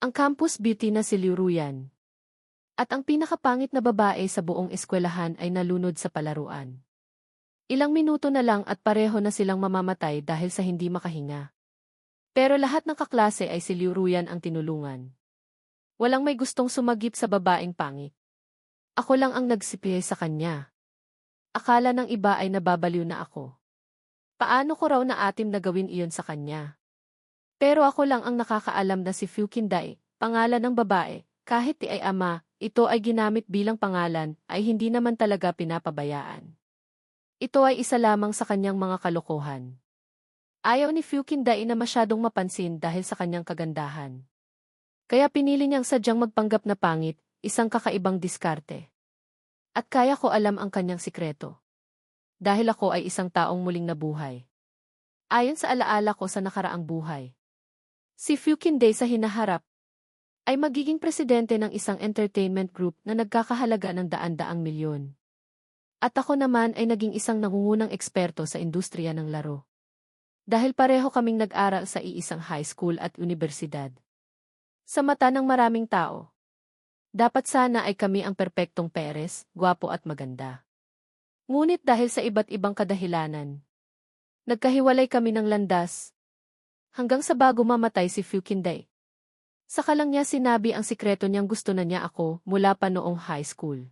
Ang campus beauty na si Liu Ruyan. At ang pinakapangit na babae sa buong eskwelahan ay nalunod sa palaruan. Ilang minuto na lang at pareho na silang mamamatay dahil sa hindi makahinga. Pero lahat ng kaklase ay si Liu Ruyan ang tinulungan. Walang may gustong sumagip sa babaeng pangit. Ako lang ang nagsipihe sa kanya. Akala ng iba ay nababaliw na ako. Paano ko raw na atim na gawin iyon sa kanya? Pero ako lang ang nakakaalam na si Fu Qinday, pangalan ng babae, kahit ay ama, ito ay ginamit bilang pangalan, ay hindi naman talaga pinapabayaan. Ito ay isa lamang sa kanyang mga kalokohan. Ayaw ni Fu Qinday na masyadong mapansin dahil sa kanyang kagandahan. Kaya pinili niyang sadyang magpanggap na pangit, isang kakaibang diskarte. At kaya ko alam ang kanyang sikreto. Dahil ako ay isang taong muling nabuhay. Ayon sa alaala ko sa nakaraang buhay. Si Fu Qinday sa hinaharap ay magiging presidente ng isang entertainment group na nagkakahalaga ng daan-daang milyon. At ako naman ay naging isang nangungunang eksperto sa industriya ng laro. Dahil pareho kaming nag-aral sa iisang high school at universidad. Sa mata ng maraming tao, dapat sana ay kami ang perpektong peres, gwapo at maganda. Ngunit dahil sa iba't ibang kadahilanan, nagkahiwalay kami ng landas. Hanggang sa bago mamatay si Fu Qinday. Saka lang niya sinabi ang sikreto niyang gusto na niya ako mula pa noong high school.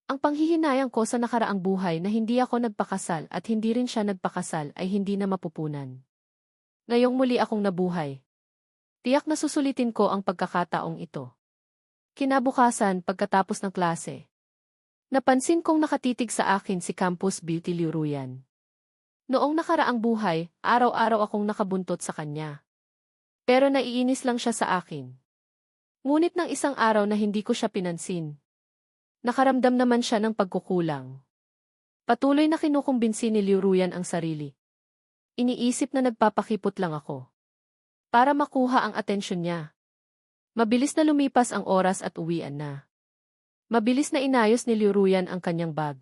Ang panghihinayang ko sa nakaraang buhay na hindi ako nagpakasal at hindi rin siya nagpakasal ay hindi na mapupunan. Ngayong muli akong nabuhay. Tiyak na susulitin ko ang pagkakataong ito. Kinabukasan pagkatapos ng klase. Napansin kong nakatitig sa akin si Campus Beauty Liu Ruyan. Noong nakaraang buhay, araw-araw akong nakabuntot sa kanya. Pero naiinis lang siya sa akin. Ngunit ng isang araw na hindi ko siya pinansin. Nakaramdam naman siya ng pagkukulang. Patuloy na kinukumbinsi ni Liu Ruyan ang sarili. Iniisip na nagpapakipot lang ako. Para makuha ang atensyon niya. Mabilis na lumipas ang oras at uwian na. Mabilis na inayos ni Liu Ruyan ang kanyang bag.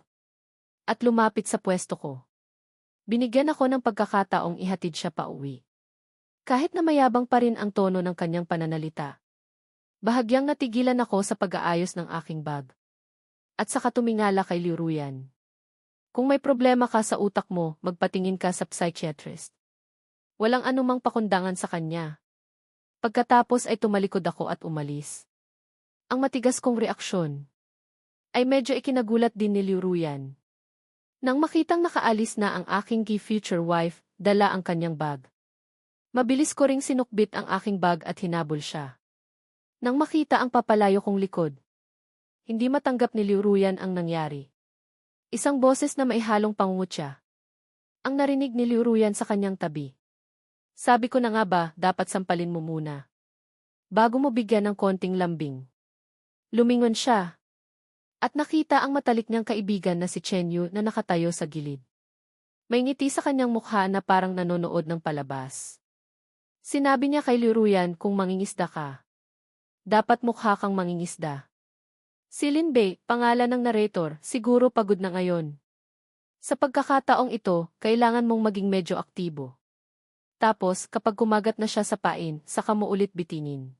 At lumapit sa pwesto ko. Binigyan ako ng pagkakataong ihatid siya pa uwi. Kahit na mayabang pa rin ang tono ng kanyang pananalita. Bahagyang natigilan ako sa pag-aayos ng aking bag. At saka tumingala kay Liu Ruyan. Kung may problema ka sa utak mo, magpatingin ka sa psychiatrist. Walang anumang pakundangan sa kanya. Pagkatapos ay tumalikod ako at umalis. Ang matigas kong reaksyon ay medyo ikinagulat din ni Liu Ruyan. Nang makitang nakaalis na ang aking future wife, dala ang kanyang bag. Mabilis ko ring sinukbit ang aking bag at hinabol siya. Nang makita ang papalayo kong likod, hindi matanggap ni Liu Ruyan ang nangyari. Isang boses na maihalong pangungutya ang narinig ni Liu Ruyan sa kanyang tabi. Sabi ko na nga ba, dapat sampalin mo muna. Bago mo bigyan ng konting lambing. Lumingon siya. At nakita ang matalik niyang kaibigan na si Chen Yu na nakatayo sa gilid. May ngiti sa kanyang mukha na parang nanonood ng palabas. Sinabi niya kay Liu Ruyan kung mangingisda ka. Dapat mukha kang mangingisda. Si Lin Bei, pangalan ng narrator, siguro pagod na ngayon. Sa pagkakataong ito, kailangan mong maging medyo aktibo. Tapos, kapag kumagat na siya sa pain, saka mo ulit bitinin.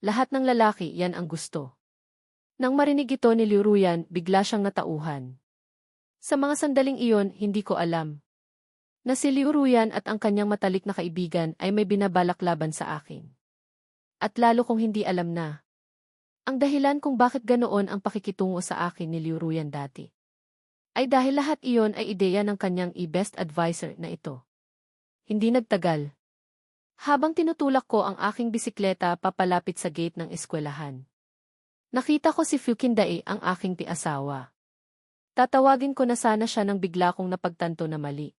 Lahat ng lalaki, yan ang gusto. Nang marinig ito ni Liu Ruyan, bigla siyang natauhan. Sa mga sandaling iyon, hindi ko alam na si Liu Ruyan at ang kanyang matalik na kaibigan ay may binabalak laban sa akin. At lalo kong hindi alam na ang dahilan kung bakit ganoon ang pakikitungo sa akin ni Liu Ruyan dati. Ay dahil lahat iyon ay ideya ng kanyang best advisor na ito. Hindi nagtagal. Habang tinutulak ko ang aking bisikleta papalapit sa gate ng eskwelahan. Nakita ko si Fu Qinday, ang aking asawa. Tatawagin ko na sana siya nang bigla kong napagtanto na mali.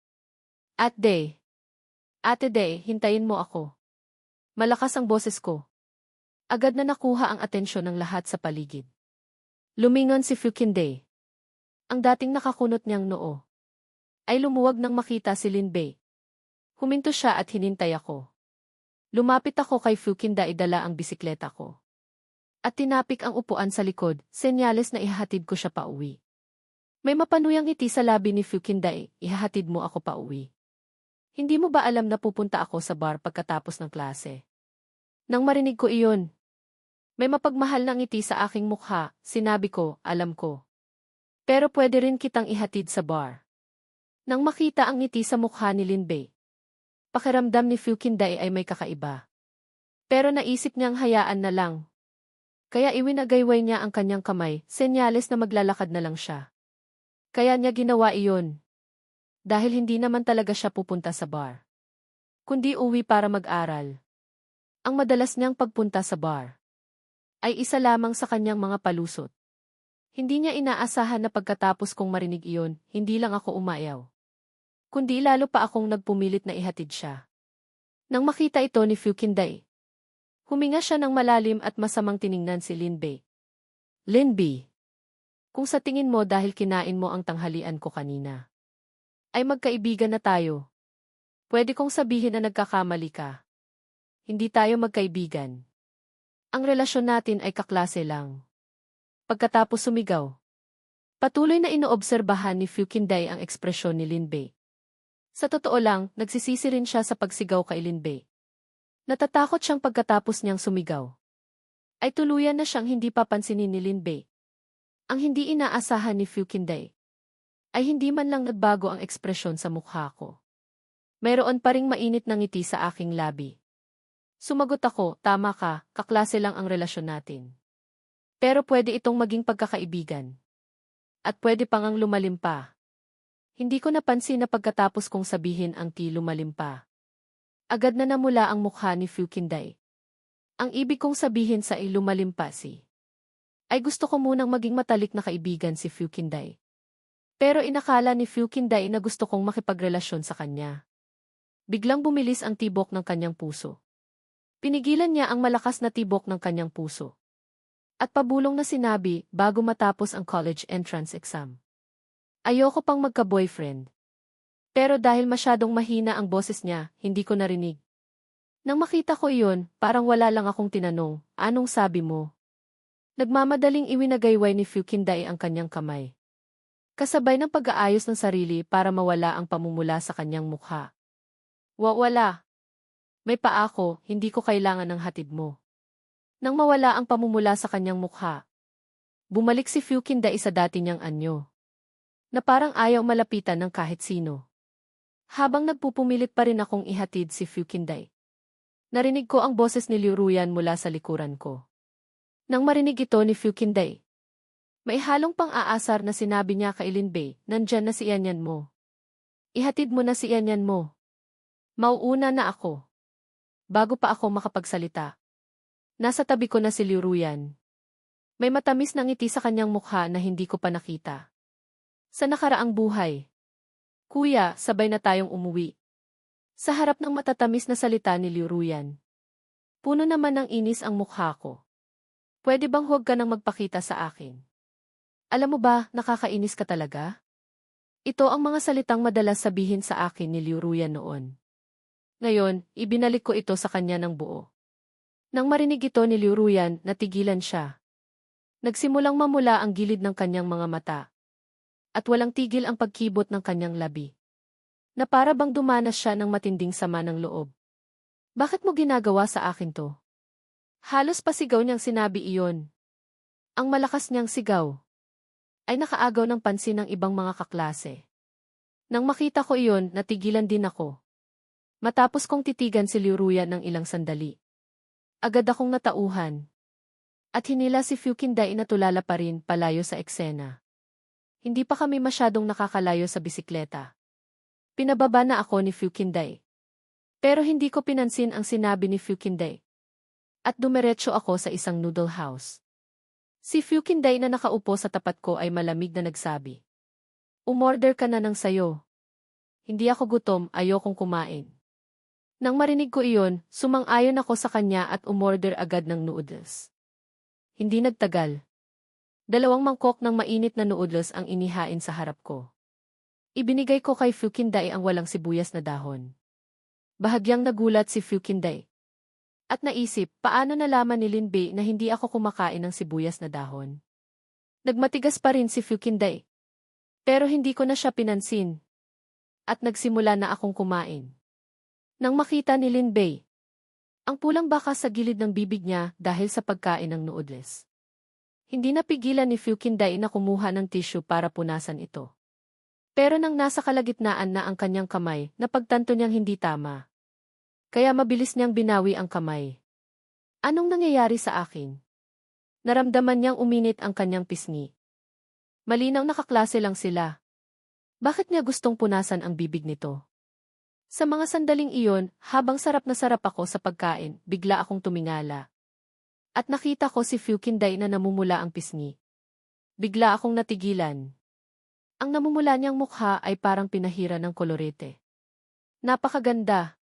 Ate Day, hintayin mo ako. Malakas ang boses ko. Agad na nakuha ang atensyon ng lahat sa paligid. Lumingon si Fu Qinday. Ang dating nakakunot niyang noo ay lumuwag nang makita si Lin Bei. Huminto siya at hinintay ako. Lumapit ako kay Fu Qinday, dala ang bisikleta ko. At tinapik ang upuan sa likod, senyales na ihahatid ko siya pa uwi. May mapanuyang ngiti sa labi ni Fu Qinday, ihahatid mo ako pa uwi. Hindi mo ba alam na pupunta ako sa bar pagkatapos ng klase? Nang marinig ko iyon, may mapagmahal na ngiti sa aking mukha, sinabi ko, alam ko. Pero pwede rin kitang ihatid sa bar. Nang makita ang ngiti sa mukha ni Linbei, pakiramdam ni Fukinday ay may kakaiba. Pero naisip niyang hayaan na lang. Kaya iwinagayway niya ang kanyang kamay, senyales na maglalakad na lang siya. Kaya niya ginawa iyon. Dahil hindi naman talaga siya pupunta sa bar. Kundi uwi para mag-aral. Ang madalas niyang pagpunta sa bar ay isa lamang sa kanyang mga palusot. Hindi niya inaasahan na pagkatapos kong marinig iyon, hindi lang ako umayaw. Kundi lalo pa akong nagpumilit na ihatid siya. Nang makita ito ni Fukinday, huminga siya ng malalim at masamang tiningnan si Linbei. Linbei, kung sa tingin mo dahil kinain mo ang tanghalian ko kanina, ay magkaibigan na tayo. Pwede kong sabihin na nagkakamali ka. Hindi tayo magkaibigan. Ang relasyon natin ay kaklase lang. Pagkatapos sumigaw, patuloy na inoobserbahan ni Fukinday ang ekspresyon ni Linbei. Sa totoo lang, nagsisisi rin siya sa pagsigaw kay Linbei. Natatakot siyang pagkatapos niyang sumigaw. Ay tuluyan na siyang hindi papansinin ni Linbei. Ang hindi inaasahan ni Fukinday ay hindi man lang nagbago ang ekspresyon sa mukha ko. Mayroon pa ring mainit na ngiti sa aking labi. Sumagot ako, tama ka, kaklase lang ang relasyon natin. Pero pwede itong maging pagkakaibigan. At pwede pang ang lumalim pa. Hindi ko napansin na pagkatapos kong sabihin ang lumalim pa. Agad na namula ang mukha ni Fukinday. Ang ibig kong sabihin sa lumalim pa ay gusto ko munang maging matalik na kaibigan si Fukinday. Pero inakala ni Fukinday na gusto kong makipagrelasyon sa kanya. Biglang bumilis ang tibok ng kanyang puso. Pinigilan niya ang malakas na tibok ng kanyang puso. At pabulong na sinabi bago matapos ang college entrance exam. Ayoko pang magka-boyfriend. Pero dahil masyadong mahina ang boses niya, hindi ko narinig. Nang makita ko iyon, parang wala lang akong tinanong, anong sabi mo? Nagmamadaling iwinagayway ni Fukinday ang kanyang kamay. Kasabay ng pag-aayos ng sarili para mawala ang pamumula sa kanyang mukha. Wala. May paa ako, hindi ko kailangan ng hatid mo. Nang mawala ang pamumula sa kanyang mukha, bumalik si Fukinday sa dati niyang anyo. Na parang ayaw malapitan ng kahit sino. Habang nagpupumilit pa rin akong ihatid si Fukinday, narinig ko ang boses ni Liu Ruyan mula sa likuran ko. Nang marinig ito ni Fukinday, may halong pang-aasar na sinabi niya kay Linbei, nandyan na si Yanyan mo. Ihatid mo na si Yanyan mo. Mauuna na ako. Bago pa ako makapagsalita, nasa tabi ko na si Liu Ruyan. May matamis na ngiti sa kanyang mukha na hindi ko pa nakita. Sa nakaraang buhay, Kuya, sabay na tayong umuwi. Sa harap ng matatamis na salita ni Liu Ruyan, puno naman ng inis ang mukha ko. Pwede bang huwag ka nang magpakita sa akin? Alam mo ba, nakakainis ka talaga? Ito ang mga salitang madalas sabihin sa akin ni Liu Ruyan noon. Ngayon, ibinalik ko ito sa kanya ng buo. Nang marinig ito ni Liu Ruyan, natigilan siya. Nagsimulang mamula ang gilid ng kanyang mga mata. At walang tigil ang pagkibot ng kanyang labi. Na para bang dumanas siya ng matinding sama ng loob. Bakit mo ginagawa sa akin to? Halos pasigaw niyang sinabi iyon. Ang malakas niyang sigaw ay nakaagaw ng pansin ng ibang mga kaklase. Nang makita ko iyon, natigilan din ako. Matapos kong titigan si Liu Ruyan ng ilang sandali, agad akong natauhan. At hinila si Fukinday na tulala pa rin palayo sa eksena. Hindi pa kami masyadong nakakalayo sa bisikleta. Pinababa na ako ni Fukinday. Pero hindi ko pinansin ang sinabi ni Fukinday. At dumiretso ako sa isang noodle house. Si Fukinday na nakaupo sa tapat ko ay malamig na nagsabi. Umorder ka na ng sayo. Hindi ako gutom, ayokong kumain. Nang marinig ko iyon, sumang-ayon ako sa kanya at umorder agad ng noodles. Hindi nagtagal. 2 mangkok ng mainit na noodles ang inihain sa harap ko. Ibinigay ko kay Fukinday ang walang sibuyas na dahon. Bahagyang nagulat si Fukinday. At naisip, paano nalaman ni Linbei na hindi ako kumakain ng sibuyas na dahon? Nagmatigas pa rin si Fukinday. Pero hindi ko na siya pinansin. At nagsimula na akong kumain. Nang makita ni Linbei, Ang pulang bakas sa gilid ng bibig niya dahil sa pagkain ng noodles. Hindi napigilan ni Fukinday na kumuha ng tissue para punasan ito. Pero nang nasa kalagitnaan na ang kanyang kamay, napagtanto niyang hindi tama. Kaya mabilis niyang binawi ang kamay. Anong nangyayari sa akin? Naramdaman niyang uminit ang kanyang pisngi. Malinaw na kaklase lang sila. Bakit niya gustong punasan ang bibig nito? Sa mga sandaling iyon, habang sarap na sarap ako sa pagkain, bigla akong tumingala. At nakita ko si Fukinday na namumula ang pisngi. Bigla akong natigilan. Ang namumula niyang mukha ay parang pinahira ng kolorete. Napakaganda.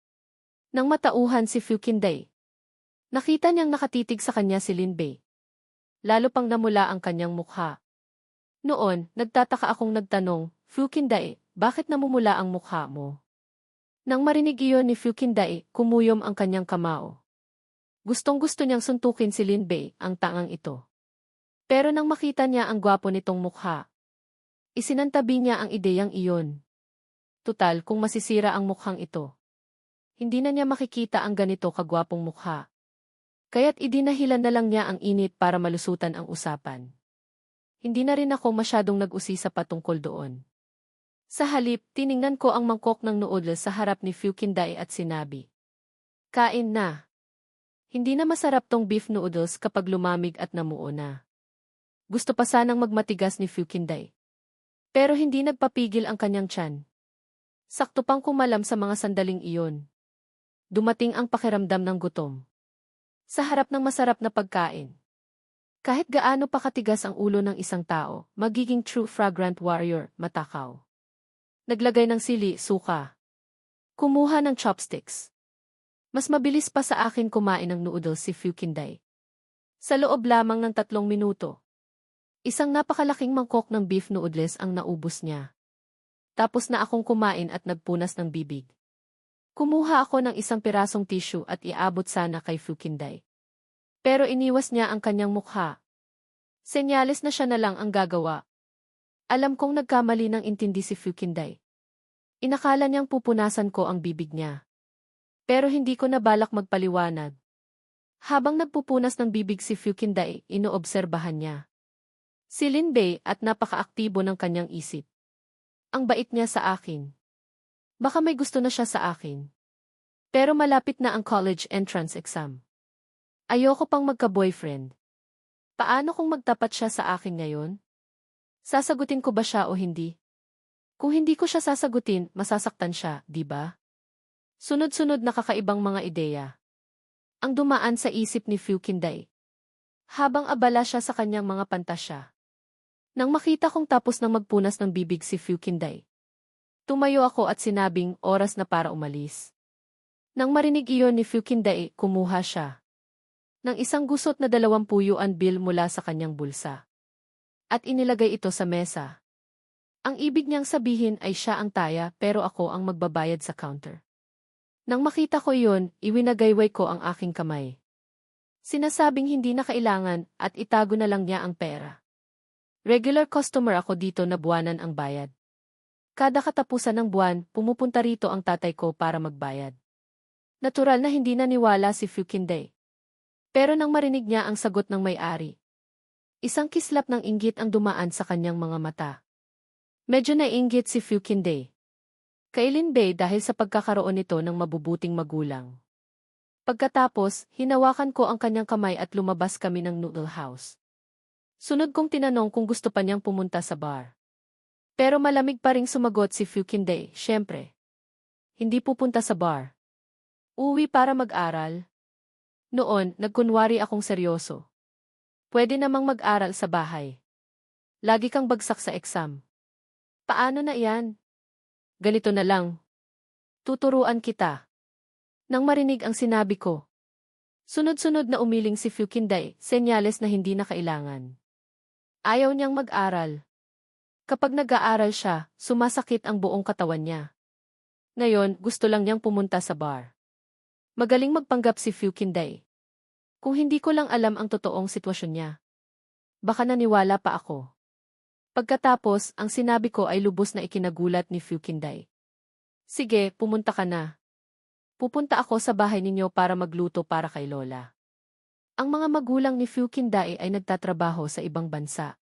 Nang matauhan si Fukinday, nakita niyang nakatitig sa kanya si Linbei. Lalo pang namula ang kanyang mukha. Noon, nagtataka akong nagtanong, Fukinday, bakit namumula ang mukha mo? Nang marinig iyon ni Fukinday, kumuyom ang kanyang kamao. Gustong-gusto niyang suntukin si Linbei, ang tangang ito. Pero nang makita niya ang gwapo nitong mukha, isinantabi niya ang ideyang iyon. Tutal kung masisira ang mukhang ito. Hindi na niya makikita ang ganito kagwapong mukha. Kaya't idinahilan na lang niya ang init para malusutan ang usapan. Hindi na rin ako masyadong nag-usisa patungkol doon. Sa halip, tiningnan ko ang mangkok ng noodles sa harap ni Fukinday at sinabi, "Kain na." Hindi na masarap tong beef noodles kapag lumamig at namuo na. Gusto pa sanang magmatigas ni Fukinday. Pero hindi nagpapigil ang kanyang tiyan. Sakto pang kumalam sa mga sandaling iyon. Dumating ang pakiramdam ng gutom. Sa harap ng masarap na pagkain. Kahit gaano pa katigas ang ulo ng isang tao, magiging true fragrant warrior, matakaw. Naglagay ng sili, suka. Kumuha ng chopsticks. Mas mabilis pa sa akin kumain ng noodles si Fukinday. Sa loob lamang ng 3 minuto. Isang napakalaking mangkok ng beef noodles ang naubos niya. Tapos na akong kumain at nagpunas ng bibig. Kumuha ako ng isang pirasong tissue at iabot sana kay Fukinday. Pero iniwas niya ang kanyang mukha. Senyales na siya na lang ang gagawa. Alam kong nagkamali ng intindi si Fukinday. Inakala niyang pupunasan ko ang bibig niya. Pero hindi ko na balak magpaliwanag. Habang nagpupunas ng bibig si Fukinday, inoobserbahan niya si Linbei at napakaaktibo ng kanyang isip. Ang bait niya sa akin. Baka may gusto na siya sa akin. Pero malapit na ang college entrance exam. Ayoko pang magka-boyfriend. Paano kung magtapat siya sa akin ngayon? Sasagutin ko ba siya o hindi? Kung hindi ko siya sasagutin, masasaktan siya, di ba? Sunod-sunod na kakaibang mga ideya ang dumaan sa isip ni Fukinday. Habang abala siya sa kanyang mga pantasya. Nang makita kong tapos nang magpunas ng bibig si Fukinday, tumayo ako at sinabing oras na para umalis. Nang marinig iyon ni Fukinday, kumuha siya ng isang gusot na 20 yuan bill mula sa kanyang bulsa. At inilagay ito sa mesa. Ang ibig niyang sabihin ay siya ang taya pero ako ang magbabayad sa counter. Nang makita ko iyon, iwinagayway ko ang aking kamay. Sinasabing hindi na kailangan at itago na lang niya ang pera. Regular customer ako dito na buwanan ang bayad. Kada katapusan ng buwan, pumupunta rito ang tatay ko para magbayad. Natural na hindi naniwala si Fukinday. Pero nang marinig niya ang sagot ng may-ari, isang kislap ng inggit ang dumaan sa kanyang mga mata. Medyo nainggit si Fukinday kay Linbei dahil sa pagkakaroon nito ng mabubuting magulang. Pagkatapos, hinawakan ko ang kanyang kamay at lumabas kami ng noodle house. Sunod kong tinanong kung gusto pa niyang pumunta sa bar. Pero malamig pa ring sumagot si Fukinday, syempre. Hindi pupunta sa bar. Uwi para mag-aral. Noon, nagkunwari akong seryoso. Pwede namang mag-aral sa bahay. Lagi kang bagsak sa exam. Paano na iyan? Ganito na lang. Tuturuan kita. Nang marinig ang sinabi ko. Sunod-sunod na umiling si Fukinday, senyales na hindi na kailangan. Ayaw niyang mag-aral. Kapag nag-aaral siya, sumasakit ang buong katawan niya. Ngayon, gusto lang niyang pumunta sa bar. Magaling magpanggap si Fukinday. Kung hindi ko lang alam ang totoong sitwasyon niya. Baka naniwala pa ako. Pagkatapos, ang sinabi ko ay lubos na ikinagulat ni Fukinday. Sige, pumunta ka na. Pupunta ako sa bahay ninyo para magluto para kay Lola. Ang mga magulang ni Fu Qinday ay nagtatrabaho sa ibang bansa.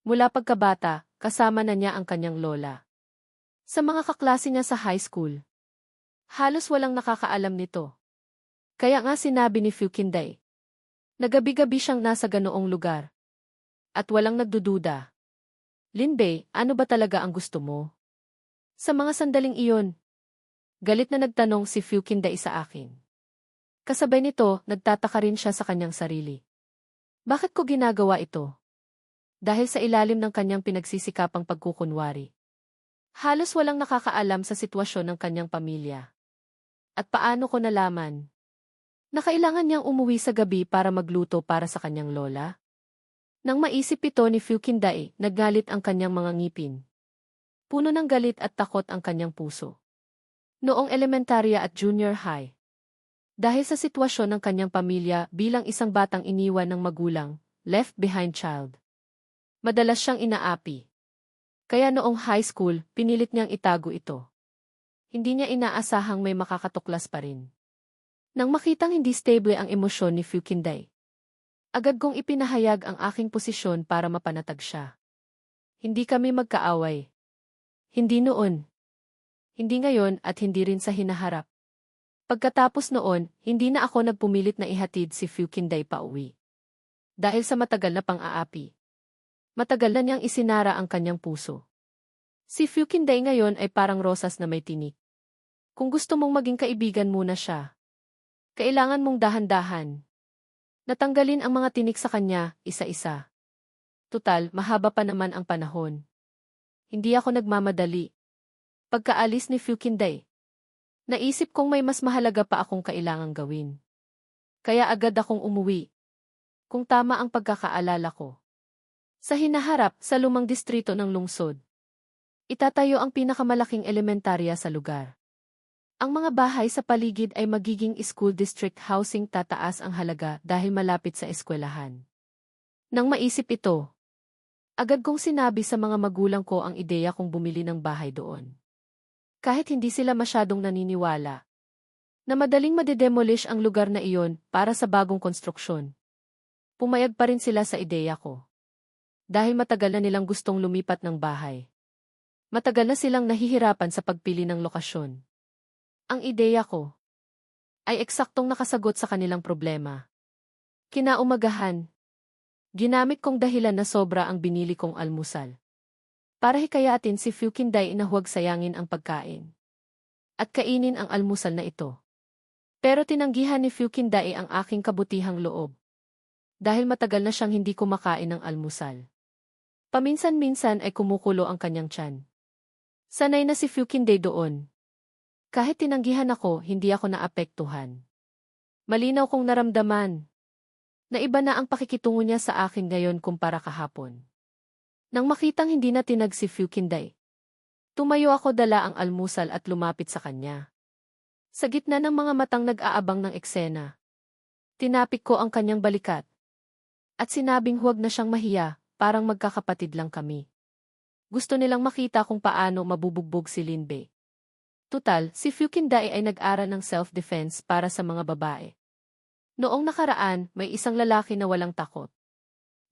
Mula pagkabata, kasama na niya ang kanyang lola. Sa mga kaklase niya sa high school, halos walang nakakaalam nito. Kaya nga sinabi ni Fu Qinday, na gabi-gabi siyang nasa ganoong lugar. At walang nagdududa. Linbei, ano ba talaga ang gusto mo? Sa mga sandaling iyon, galit na nagtanong si Fu Qinday sa akin. Kasabay nito, nagtataka rin siya sa kanyang sarili. Bakit ko ginagawa ito? Dahil sa ilalim ng kanyang pinagsisikapang pagkukunwari. Halos walang nakakaalam sa sitwasyon ng kanyang pamilya. At paano ko nalaman? Na kailangan niyang umuwi sa gabi para magluto para sa kanyang lola? Nang maisip ito ni Fu Qinday, naggalit ang kanyang mga ngipin. Puno ng galit at takot ang kanyang puso. Noong elementarya at junior high. Dahil sa sitwasyon ng kanyang pamilya bilang isang batang iniwan ng magulang, left behind child. Madalas siyang inaapi. Kaya noong high school, pinilit niyang itago ito. Hindi niya inaasahang may makakatuklas pa rin. Nang makitang hindi stable ang emosyon ni Fu Qinday, agad kong ipinahayag ang aking posisyon para mapanatag siya. Hindi kami magkaaway. Hindi noon. Hindi ngayon at hindi rin sa hinaharap. Pagkatapos noon, hindi na ako nagpumilit na ihatid si Fu Qinday pa uwi. Dahil sa matagal na pang-aapi. Matagal na niyang isinara ang kanyang puso. Si Fu Qinday ngayon ay parang rosas na may tinik. Kung gusto mong maging kaibigan muna siya, kailangan mong dahan-dahan. Natanggalin ang mga tinik sa kanya, isa-isa. Tutal, mahaba pa naman ang panahon. Hindi ako nagmamadali. Pagkaalis ni Fu Qinday, naisip kong may mas mahalaga pa akong kailangang gawin. Kaya agad akong umuwi. Kung tama ang pagkakaalala ko. Sa hinaharap, sa lumang distrito ng lungsod, itatayo ang pinakamalaking elementarya sa lugar. Ang mga bahay sa paligid ay magiging school district housing, tataas ang halaga dahil malapit sa eskwelahan. Nang maisip ito, agad kong sinabi sa mga magulang ko ang ideya kong bumili ng bahay doon. Kahit hindi sila masyadong naniniwala na madaling madedemolish ang lugar na iyon para sa bagong konstruksyon. Pumayag pa rin sila sa ideya ko. Dahil matagal na nilang gustong lumipat ng bahay. Matagal na silang nahihirapan sa pagpili ng lokasyon. Ang ideya ko ay eksaktong nakasagot sa kanilang problema. Kinaumagahan, ginamit kong dahilan na sobra ang binili kong almusal. Para hikayatin si Fu Qinday na huwag sayangin ang pagkain. At kainin ang almusal na ito. Pero tinanggihan ni Fu Qinday ang aking kabutihang loob. Dahil matagal na siyang hindi kumakain ng almusal. Paminsan-minsan ay kumukulo ang kanyang tiyan. Sanay na si Fu Qinday doon. Kahit tinanggihan ako, hindi ako naapektuhan. Malinaw kong naramdaman na iba na ang pakikitungo niya sa akin ngayon kumpara kahapon. Nang makitang hindi na tinag si Fu Qinday, tumayo ako, dala ang almusal at lumapit sa kanya. Sa gitna ng mga matang nag-aabang ng eksena, tinapik ko ang kanyang balikat at sinabing huwag na siyang mahiya. Parang magkakapatid lang kami. Gusto nilang makita kung paano mabubugbog si Linbei. Tutal, si Fu Qinday ay nag-aral ng self-defense para sa mga babae. Noong nakaraan, may isang lalaki na walang takot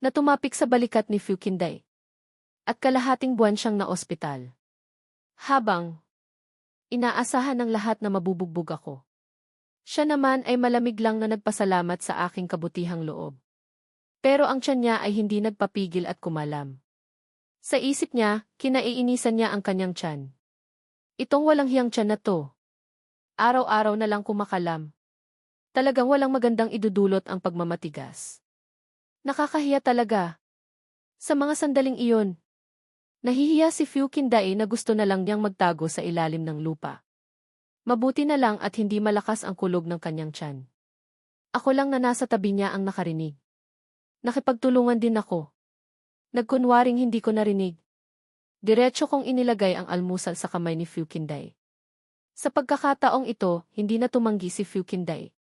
na tumapik sa balikat ni Fu Qinday. At kalahating buwan siyang na-ospital. Habang inaasahan ng lahat na mabubugbog ako. Siya naman ay malamig lang na nagpasalamat sa aking kabutihang loob. Pero ang tiyan niya ay hindi nagpapigil at kumalam. Sa isip niya, kinaiinisan niya ang kanyang tiyan. Itong walang hiyang tiyan na to. Araw-araw na lang kumakalam. Talagang walang magandang idudulot ang pagmamatigas. Nakakahiya talaga. Sa mga sandaling iyon, nahihiya si Fu Qinday na gusto na lang niyang magtago sa ilalim ng lupa. Mabuti na lang at hindi malakas ang kulog ng kanyang tiyan. Ako lang na nasa tabi niya ang nakarinig. Nakipagtulungan din ako. Nagkunwaring hindi ko narinig. Diretso kong inilagay ang almusal sa kamay ni Fu Qinday. Sa pagkakataong ito, hindi na tumanggi si Fu Qinday.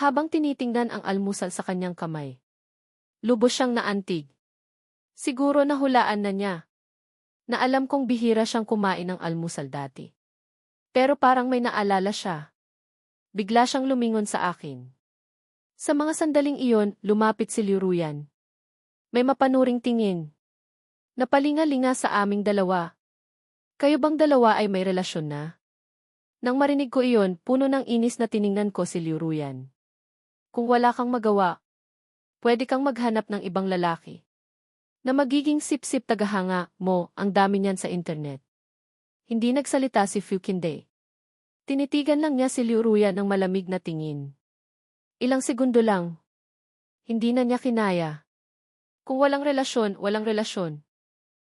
Habang tinitingnan ang almusal sa kanyang kamay, lubos siyang naantig. Siguro nahulaan na niya. Na alam kong bihira siyang kumain ng almusal dati. Pero parang may naalala siya. Bigla siyang lumingon sa akin. Sa mga sandaling iyon, lumapit si Liu Ruyan. May mapanuring tingin. Napalinga-linga sa aming dalawa. Kayo bang dalawa ay may relasyon na? Nang marinig ko iyon, puno ng inis na tiningnan ko si Liu Ruyan. Kung wala kang magawa, pwede kang maghanap ng ibang lalaki. Na magiging sip-sip tagahanga mo, ang dami niyan sa internet. Hindi nagsalita si Fu Qinday. Tinitigan lang niya si Liu Ruyan ng malamig na tingin. Ilang segundo lang. Hindi na niya kinaya. Kung walang relasyon, walang relasyon.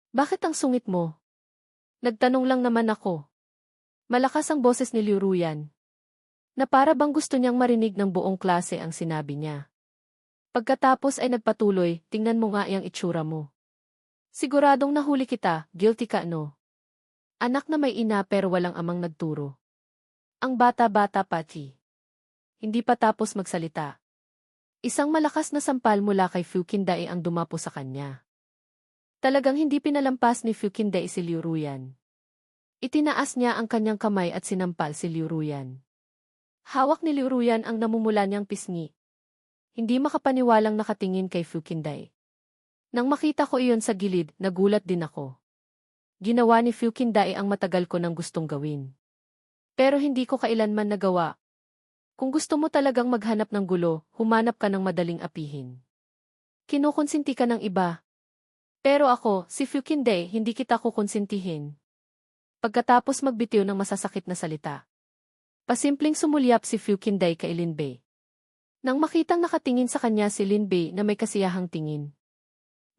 Bakit ang sungit mo? Nagtanong lang naman ako. Malakas ang boses ni Liu Ruyan. Na para bang gusto niyang marinig ng buong klase ang sinabi niya. Pagkatapos ay nagpatuloy, tingnan mo nga iyang itsura mo. Siguradong nahuli kita, guilty ka no? Anak na may ina pero walang amang nagturo. Ang bata-bata pati. Hindi pa tapos magsalita. Isang malakas na sampal mula kay Fu Qinday ang dumapo sa kanya. Talagang hindi pinalampas ni Fu Qinday si Liu Ruyan. Itinaas niya ang kanyang kamay at sinampal si Liu Ruyan. Hawak ni Liu Ruyan ang namumula niyang pisngi. Hindi makapaniwalang nakatingin kay Fu Qinday. Nang makita ko iyon sa gilid, nagulat din ako. Ginawa ni Fu Qinday ang matagal ko nang gustong gawin. Pero hindi ko kailanman nagawa. Kung gusto mo talagang maghanap ng gulo, humanap ka ng madaling apihin. Kinukonsinti ka ng iba. Pero ako, si Fu Qinday, hindi kita kukonsintihin. Pagkatapos magbitiw ng masasakit na salita. Pasimpleng sumulyap si Fu Qinday kay Lin Bei. Nang makitang nakatingin sa kanya si Lin Bei na may kasiyahang tingin.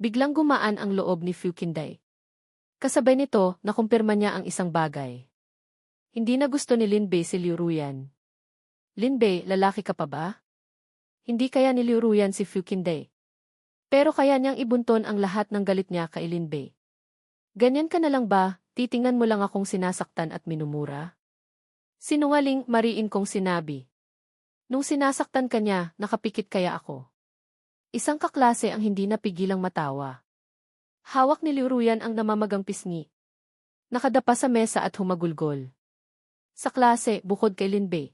Biglang gumaan ang loob ni Fu Qinday. Kasabay nito, nakumpirma niya ang isang bagay. Hindi na gusto ni Lin Bei si Liu Ruyan. Lin Bei, lalaki ka pa ba? Hindi kaya ni Liu Ruyan si Fu Qinday. Pero kaya niyang ibunton ang lahat ng galit niya kay Lin Bei. Ganyan ka na lang ba? Titingnan mo lang akong sinasaktan at minumura? Sinungaling, mariin kong sinabi. Nung sinasaktan ka niya, nakapikit kaya ako. Isang kaklase ang hindi napigilang matawa. Hawak ni Liu Ruyan ang namamagang pisngi. Nakadapa sa mesa at humagulgol. Sa klase, bukod kay Lin Bei,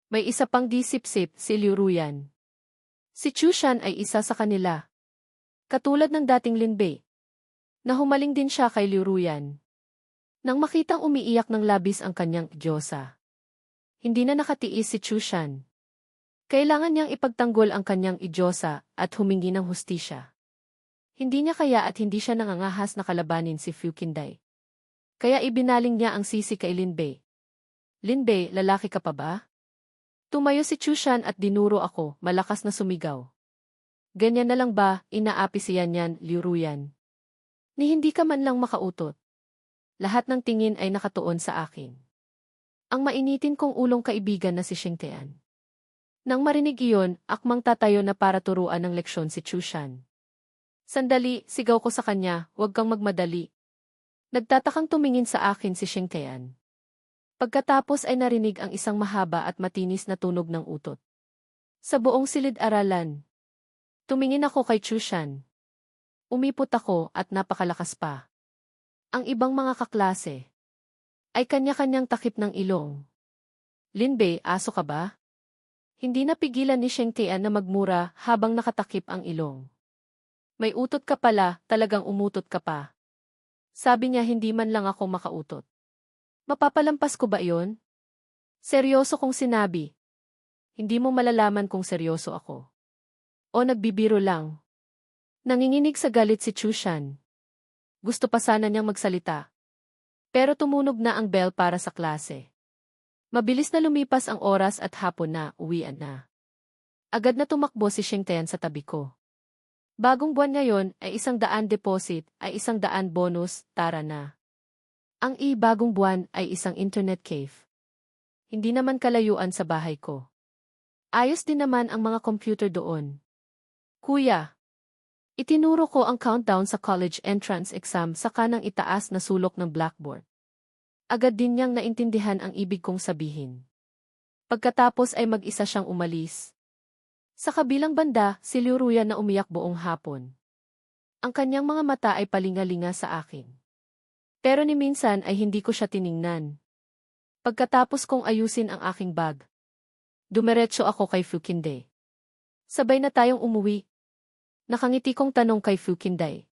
may isa pang disip-sip, si Liu Ruyan. Si Chu Shan ay isa sa kanila. Katulad ng dating Lin Bei. Nahumaling din siya kay Liu Ruyan. Nang makitang umiiyak ng labis ang kanyang diyosa. Hindi na nakatiis si Chu Shan. Kailangan niyang ipagtanggol ang kanyang idyosa at humingi ng hustisya. Hindi niya kaya at hindi siya nangangahas na kalabanin si Fu Qinday. Kaya ibinaling niya ang sisi kay Lin Bei. Lin Bei, lalaki ka pa ba? Tumayo si Chu Shan at dinuro ako, malakas na sumigaw. Ganyan na lang ba, inaapi siya niyan, Liu Ruyan? Ni hindi ka man lang makautot. Lahat ng tingin ay nakatuon sa akin. Ang mainitin kong ulong kaibigan na si Xing Tian. Nang marinig iyon, akmang tatayo na para turuan ng leksyon si Chu Shan. Sandali, sigaw ko sa kanya, huwag kang magmadali. Nagtatakang tumingin sa akin si Xing Tian. Pagkatapos ay narinig ang isang mahaba at matinis na tunog ng utot. Sa buong silid-aralan. Tumingin ako kay Chu Shan. Umipot ako at napakalakas pa. Ang ibang mga kaklase ay kanya-kanyang takip ng ilong. Lin Bei, aso ka ba? Hindi napigilan ni Xing Tian na magmura habang nakatakip ang ilong. May utot ka pala, talagang umutot ka pa. Sabi niya hindi man lang ako makautot. Mapapalampas ko ba iyon? Seryoso kong sinabi. Hindi mo malalaman kung seryoso ako. O nagbibiro lang. Nanginginig sa galit si Chu Shan. Gusto pa sana niyang magsalita. Pero tumunog na ang bell para sa klase. Mabilis na lumipas ang oras at hapon na, uwian na. Agad na tumakbo si Xing Tian sa tabi ko. Bagong buwan ngayon ay 100 deposit, ay 100 bonus, tara na. Ang bagong buwan ay isang internet cave. Hindi naman kalayuan sa bahay ko. Ayos din naman ang mga computer doon. Kuya, itinuro ko ang countdown sa college entrance exam sa kanang itaas na sulok ng blackboard. Agad din niyang naintindihan ang ibig kong sabihin. Pagkatapos ay mag-isa siyang umalis. Sa kabilang banda, si Liu Ruyan na umiyak buong hapon. Ang kanyang mga mata ay palingalinga sa akin. Pero ni minsan ay hindi ko siya tiningnan. Pagkatapos kong ayusin ang aking bag, Dumiretso ako kay Fukinday. Sabay na tayong umuwi. Nakangiti kong tanong kay Fukinday.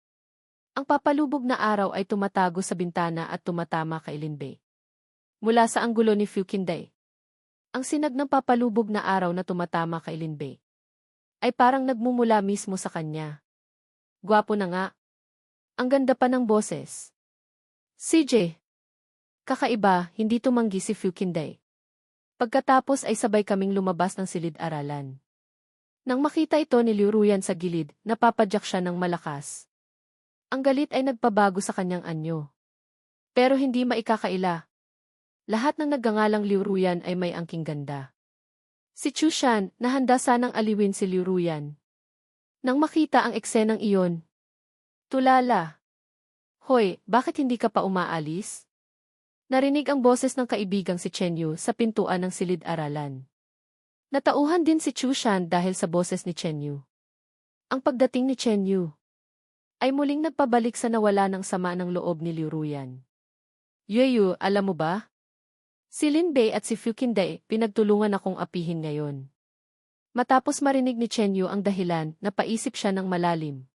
Ang papalubog na araw ay tumatago sa bintana at tumatama kay Linbei. Mula sa anggulo ni Fukinday. Ang sinag ng papalubog na araw na tumatama kay Linbei ay parang nagmumula mismo sa kanya. Gwapo na nga. Ang ganda pa ng boses. CJ. Kakaiba, hindi tumanggi si Fukinday. Pagkatapos ay sabay kaming lumabas ng silid-aralan. Nang makita ito ni Liu Ruyan sa gilid, napapadyak siya ng malakas. Ang galit ay nagpabago sa kanyang anyo. Pero hindi maikakaila. Lahat ng nagngangalang Liu Ruyan ay may angking ganda. Si Chu Shan, nahanda sanang aliwin si Liu Ruyan. Nang makita ang eksenang iyon, tulala. Hoy, bakit hindi ka pa umaalis? Narinig ang boses ng kaibigang si Chen Yu sa pintuan ng silid-aralan. Natauhan din si Chu Shan dahil sa boses ni Chen Yu. Ang pagdating ni Chen Yu ay muling nagpabalik sa nawala ng sama ng loob ni Liu Ruyan. Yu, alam mo ba? Si Linbei at si Fukinday pinagtulungan akong apihin ngayon. Matapos marinig ni Chen Yu ang dahilan, napaisip siya ng malalim.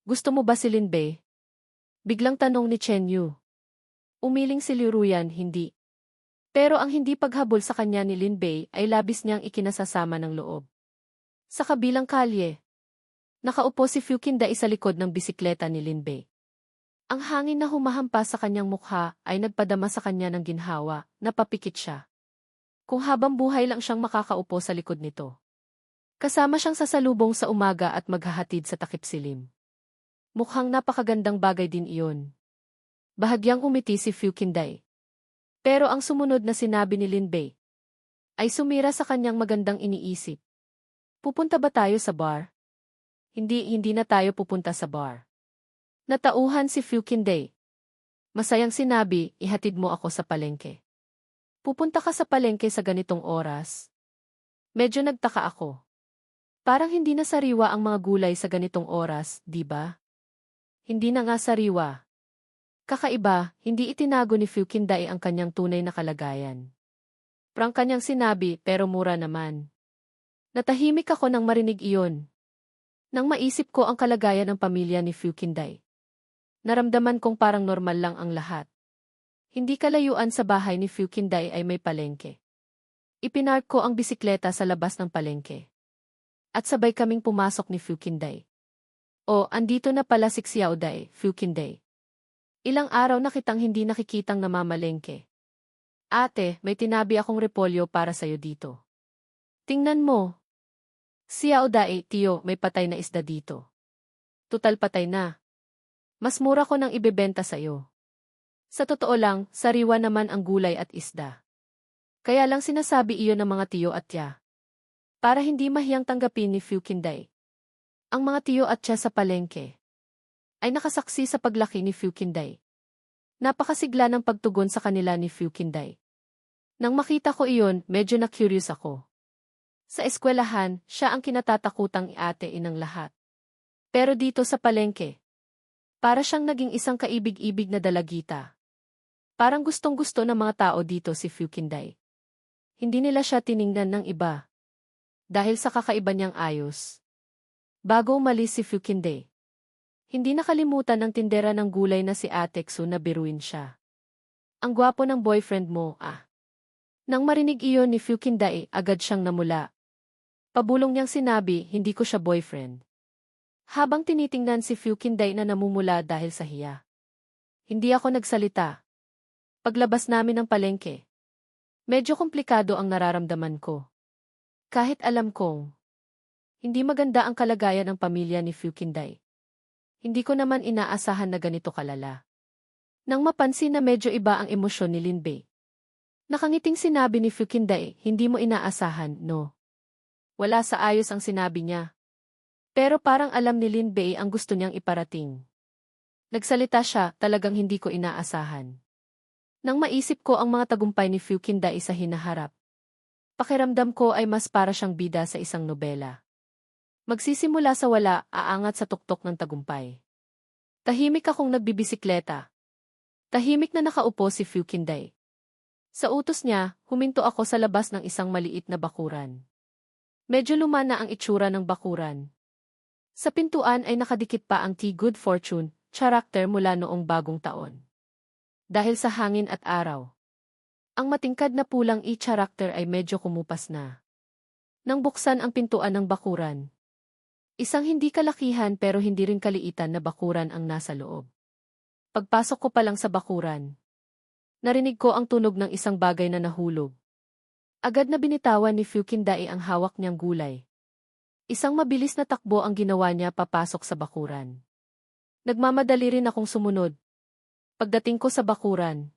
Gusto mo ba si Linbei? Biglang tanong ni Chen Yu. Umiling si Liu Ruyan, hindi. Pero ang hindi paghabol sa kanya ni Linbei ay labis niyang ikinasasama ng loob. Sa kabilang kalye, nakaupo si Fukinday sa likod ng bisikleta ni Linbei. Ang hangin na humahampas sa kanyang mukha ay nagpadama sa kanya ng ginhawa, napapikit siya. Kung habang buhay lang siyang makakaupo sa likod nito. Kasama siyang sasalubong sa umaga at maghahatid sa takip silim. Mukhang napakagandang bagay din iyon. Bahagyang umiti si Fukinday. Pero ang sumunod na sinabi ni Linbei ay sumira sa kanyang magandang iniisip. Pupunta ba tayo sa bar? Hindi na tayo pupunta sa bar. Natauhan si Fukinday. Masayang sinabi, ihatid mo ako sa palengke. Pupunta ka sa palengke sa ganitong oras? Medyo nagtaka ako. Parang hindi na sariwa ang mga gulay sa ganitong oras, di ba? Hindi na nga sariwa. Kakaiba, hindi itinago ni Fukinday ang kanyang tunay na kalagayan. Prang kanyang sinabi, pero mura naman. Natahimik ako nang marinig iyon. Nang maisip ko ang kalagayan ng pamilya ni Fukinday. Naramdaman kong parang normal lang ang lahat. Hindi kalayuan sa bahay ni Fukinday ay may palengke. Ipinark ko ang bisikleta sa labas ng palengke. At sabay kaming pumasok ni Fukinday. O, andito na pala si Xiaoday, Fukinday. Ilang araw na kitang hindi nakikitang namamalengke. Ate, may tinabi akong repolyo para sa'yo dito. Tingnan mo. Xiaoday, tiyo, may patay na isda dito. Tutal patay na. Mas mura ko nang ibebenta sa'yo. Sa totoo lang, sariwa naman ang gulay at isda. Kaya lang sinasabi iyon ng mga tiyo at tiya. Para hindi mahiyang tanggapin ni Fukinday. Ang mga tiyo at tiya sa palengke ay nakasaksi sa paglaki ni Fukinday. Napakasigla ng pagtugon sa kanila ni Fukinday. Nang makita ko iyon, medyo na-curious ako. Sa eskwelahan, siya ang kinatatakutang iatein ng lahat. Pero dito sa palengke, para siyang naging isang kaibig-ibig na dalagita. Parang gustong-gusto ng mga tao dito si Fukinday. Hindi nila siya tiningnan ng iba. Dahil sa kakaiba niyang ayos. Bago umalis si Fukinday, hindi nakalimutan ng tindera ng gulay na si Ate Xu na biruin siya. Ang gwapo ng boyfriend mo, ah. Nang marinig iyon ni Fukinday, agad siyang namula. Pabulong niyang sinabi, hindi ko siya boyfriend. Habang tinitingnan si Fukinday na namumula dahil sa hiya. Hindi ako nagsalita. Paglabas namin ng palengke, medyo komplikado ang nararamdaman ko. Kahit alam kong hindi maganda ang kalagayan ng pamilya ni Fukinday. Hindi ko naman inaasahan na ganito kalala. Nang mapansin na medyo iba ang emosyon ni Linbei. Nakangiting sinabi ni Fukinday, hindi mo inaasahan, no? Wala sa ayos ang sinabi niya. Pero parang alam ni Linbei ang gusto niyang iparating. Nagsalita siya, talagang hindi ko inaasahan. Nang maisip ko ang mga tagumpay ni Fukinday sa hinaharap, pakiramdam ko ay mas para siyang bida sa isang nobela. Magsisimula sa wala, aangat sa tuktok ng tagumpay. Tahimik akong nagbibisikleta. Tahimik na nakaupo si Fukinday. Sa utos niya, huminto ako sa labas ng isang maliit na bakuran. Medyo luma na ang itsura ng bakuran. Sa pintuan ay nakadikit pa ang Tea Good Fortune, character mula noong bagong taon. Dahil sa hangin at araw, ang matingkad na pulang character ay medyo kumupas na. Nang buksan ang pintuan ng bakuran, isang hindi kalakihan pero hindi rin kaliitan na bakuran ang nasa loob. Pagpasok ko pa lang sa bakuran, narinig ko ang tunog ng isang bagay na nahulog. Agad na binitawan ni Fukindae ang hawak niyang gulay. Isang mabilis na takbo ang ginawa niya papasok sa bakuran. Nagmamadali rin akong sumunod. Pagdating ko sa bakuran,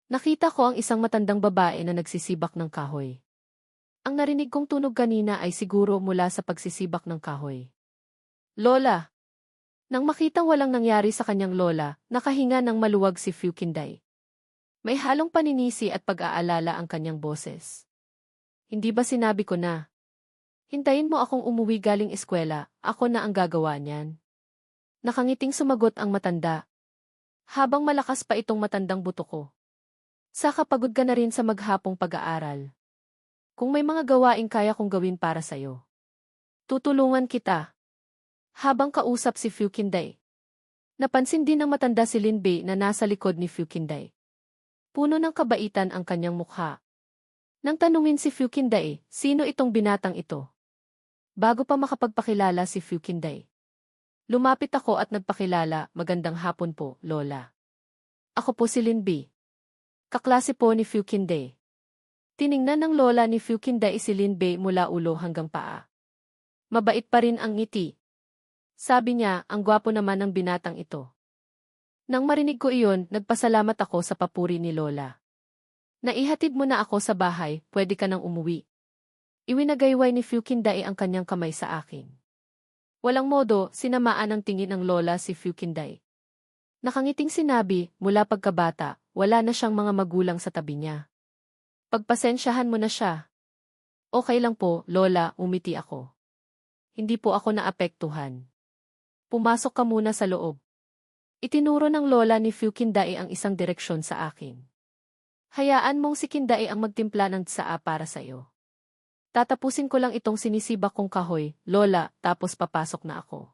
nakita ko ang isang matandang babae na nagsisibak ng kahoy. Ang narinig kong tunog kanina ay siguro mula sa pagsisibak ng kahoy. Lola! Nang makitang walang nangyari sa kanyang lola, nakahinga ng maluwag si Fukindae. May halong paninisi at pag-aalala ang kanyang boses. Hindi ba sinabi ko na? Hintayin mo akong umuwi galing eskwela, ako na ang gagawa niyan. Nakangiting sumagot ang matanda. Habang malakas pa itong matandang buto ko. Saka pagod ka na rin sa maghapong pag-aaral. Kung may mga gawain kaya kong gawin para sa'yo, tutulungan kita. Habang kausap si Fukindae, napansin din ng matanda si Linbei na nasa likod ni Fukindae. Puno ng kabaitan ang kanyang mukha. Nang tanungin si Fukindae, sino itong binatang ito? Bago pa makapagpakilala si Fukindae, lumapit ako at nagpakilala, magandang hapon po, Lola. Ako po si Linbei. Kaklase po ni Fukindae. Tiningnan ng lola ni Fukindae si Linbei mula ulo hanggang paa. Mabait pa rin ang ngiti. Sabi niya, ang gwapo naman ng binatang ito. Nang marinig ko iyon, nagpasalamat ako sa papuri ni Lola. Naihatid mo na ako sa bahay, pwede ka nang umuwi. Iwinagayway ni Fukindae ang kanyang kamay sa akin. Walang modo, sinamaan ng tingin ng Lola si Fukindae. Nakangiting sinabi, mula pagkabata, wala na siyang mga magulang sa tabi niya. Pagpasensyahan mo na siya. Okay lang po, Lola, umiti ako. Hindi po ako naapektuhan. Pumasok ka muna sa loob. Itinuro ng lola ni Fukindae ang isang direksyon sa akin. Hayaan mong si Kindae ang magtimpla ng tsaa para sa iyo. Tatapusin ko lang itong sinisibak kong kahoy, Lola, tapos papasok na ako.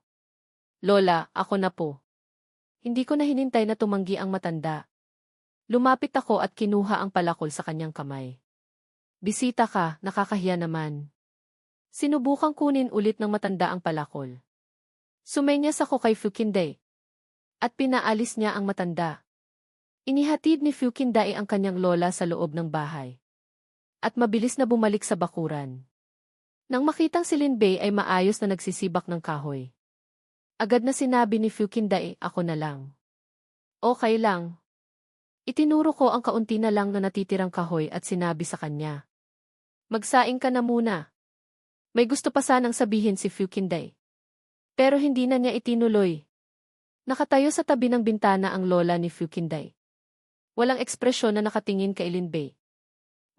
Lola, ako na po. Hindi ko na hinintay na tumanggi ang matanda. Lumapit ako at kinuha ang palakol sa kanyang kamay. Bisita ka, nakakahiya naman. Sinubukang kunin ulit ng matanda ang palakol. Sumenyas ako kay Fukindae. At pinaalis niya ang matanda. Inihatid ni Fukindae ang kanyang lola sa loob ng bahay. At mabilis na bumalik sa bakuran. Nang makitang si Linbei ay maayos na nagsisibak ng kahoy. Agad na sinabi ni Fukindae, ako na lang. Okay lang. Itinuro ko ang kaunti na lang na natitirang kahoy at sinabi sa kanya. Magsaing ka na muna. May gusto pa sanang sabihin si Fukindae. Pero hindi na niya itinuloy. Nakatayo sa tabi ng bintana ang lola ni Fukindae. Walang ekspresyon na nakatingin kay Linbei.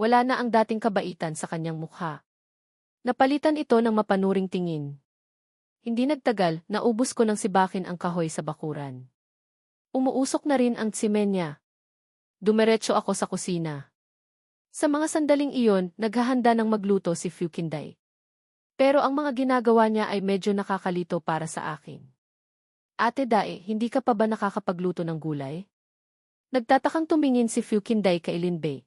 Wala na ang dating kabaitan sa kanyang mukha. Napalitan ito ng mapanuring tingin. Hindi nagtagal, naubos ko ng sibakin ang kahoy sa bakuran. Umuusok na rin ang tsimenya. Dumiretso ako sa kusina. Sa mga sandaling iyon, naghahanda ng magluto si Fukindae. Pero ang mga ginagawa niya ay medyo nakakalito para sa akin. Ate Dae, hindi ka pa ba nakakapagluto ng gulay? Nagtatakang tumingin si Fukindae kay Linbei.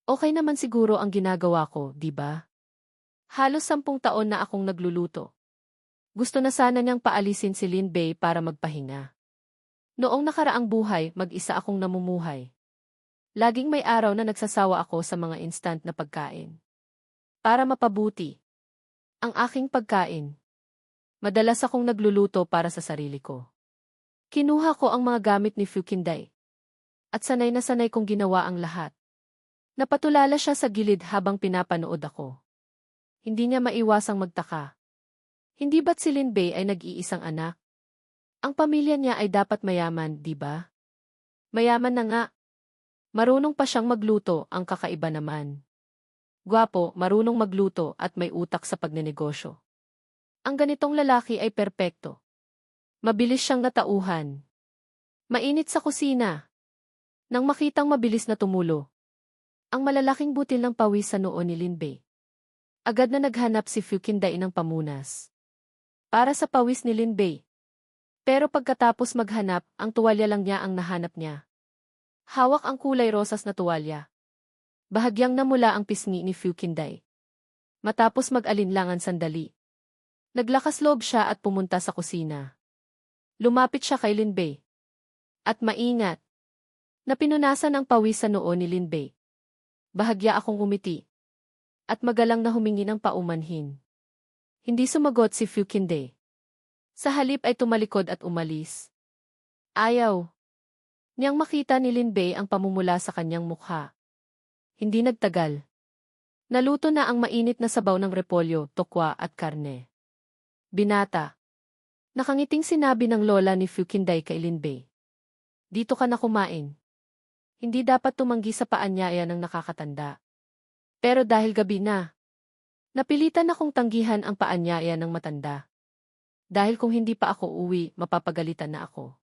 Okay naman siguro ang ginagawa ko, di ba? Halos 10 taon na akong nagluluto. Gusto na sana niyang paalisin si Linbei para magpahinga. Noong nakaraang buhay, mag-isa akong namumuhay. Laging may araw na nagsasawa ako sa mga instant na pagkain. Para mapabuti ang aking pagkain. Madalas akong nagluluto para sa sarili ko. Kinuha ko ang mga gamit ni Fukindae. At sanay na sanay kong ginawa ang lahat. Napatulala siya sa gilid habang pinapanood ako. Hindi niya maiwasang magtaka. Hindi ba't si Linbei ay nag-iisang anak? Ang pamilya niya ay dapat mayaman, di ba? Mayaman na nga. Marunong pa siyang magluto, ang kakaiba naman. Gwapo, marunong magluto at may utak sa pagnenegosyo. Ang ganitong lalaki ay perpekto. Mabilis siyang natauhan. Mainit sa kusina. Nang makitang mabilis na tumulo, Ang malalaking butil ng pawis sa noo ni Linbei. Agad na naghanap si Fukinday ng pamunas para sa pawis ni Linbei. Pero pagkatapos maghanap, ang tuwalya lang niya ang nahanap niya. Hawak ang kulay rosas na tuwalya. Bahagyang namula ang pisngi ni Fukinday. Matapos mag-alinlangan sandali, naglakas loob siya at pumunta sa kusina. Lumapit siya kay Linbei. At maingat na pinunasan ang pawis sa noo ni Linbei. Bahagya akong umiti. At magalang na humingi ng paumanhin. Hindi sumagot si Fukinday. Sa halip ay tumalikod at umalis. Ayaw niyang makita ni Linbei ang pamumula sa kanyang mukha. Hindi nagtagal. Naluto na ang mainit na sabaw ng repolyo, tokwa at karne. Binata. Nakangiting sinabi ng lola ni Fukinday kay Linbei. Dito ka na kumain. Hindi dapat tumanggi sa paanyaya ng nakakatanda. Pero dahil gabi na, napilitan akong tanggihan ang paanyaya ng matanda. Dahil kung hindi pa ako uwi, mapapagalitan na ako.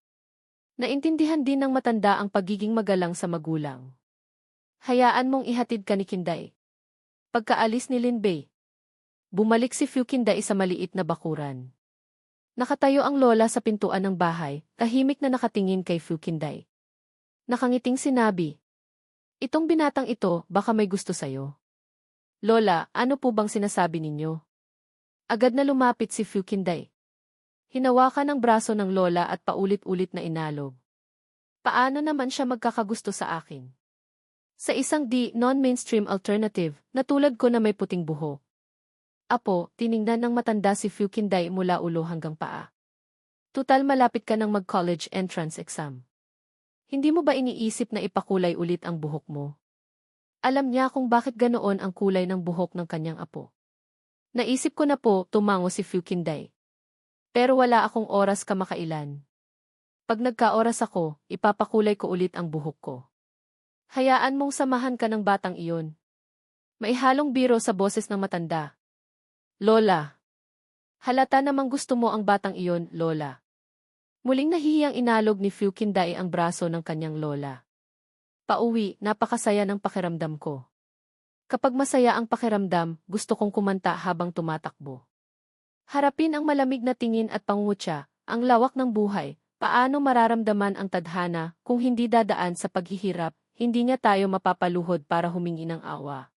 Naintindihan din ng matanda ang pagiging magalang sa magulang. Hayaan mong ihatid ka ni Kinday. Pagkaalis ni Linbei, bumalik si Fukinday sa maliit na bakuran. Nakatayo ang lola sa pintuan ng bahay, tahimik na nakatingin kay Fukinday. Nakangiting sinabi, "Itong binatang ito, baka may gusto sayo." "Lola, ano po bang sinasabi ninyo?" Agad na lumapit si Fukinday. Hinawakan ang braso ng lola at paulit-ulit na inalog. Paano naman siya magkakagusto sa akin? Sa isang non-mainstream alternative, na tulad ko na may puting buhok. Apo, tiningnan ng matanda si Fukinday mula ulo hanggang paa. Tutal malapit ka ng mag-college entrance exam. Hindi mo ba iniisip na ipakulay ulit ang buhok mo? Alam niya kung bakit ganoon ang kulay ng buhok ng kanyang apo. Naisip ko na po, tumango si Fukinday. Pero wala akong oras kamakailan. Pag nagka-oras ako, ipapakulay ko ulit ang buhok ko. Hayaan mong samahan ka ng batang iyon. Maihalong biro sa boses ng matanda. Lola. Halata namang gusto mo ang batang iyon, Lola. Muling nahihiyang inalog ni Fukinday ang braso ng kanyang lola. Pauwi, napakasaya ng pakiramdam ko. Kapag masaya ang pakiramdam, gusto kong kumanta habang tumatakbo. Harapin ang malamig na tingin at pangungutya, ang lawak ng buhay, paano mararamdaman ang tadhana kung hindi dadaan sa paghihirap, hindi niya tayo mapapaluhod para humingi ng awa.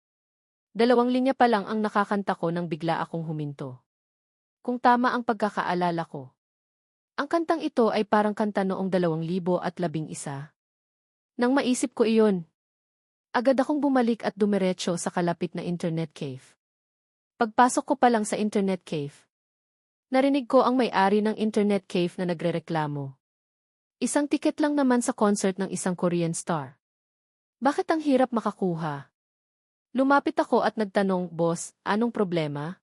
2 linya pa lang ang nakakanta ko nang bigla akong huminto. Kung tama ang pagkakaalala ko. Ang kantang ito ay parang kanta noong 2011. Nang maisip ko iyon, agad akong bumalik at dumiretso sa kalapit na internet cave. Pagpasok ko pa lang sa internet cave, narinig ko ang may-ari ng internet cave na nagrereklamo. Isang tiket lang naman sa concert ng isang Korean star. Bakit ang hirap makakuha? Lumapit ako at nagtanong, "Boss, anong problema?"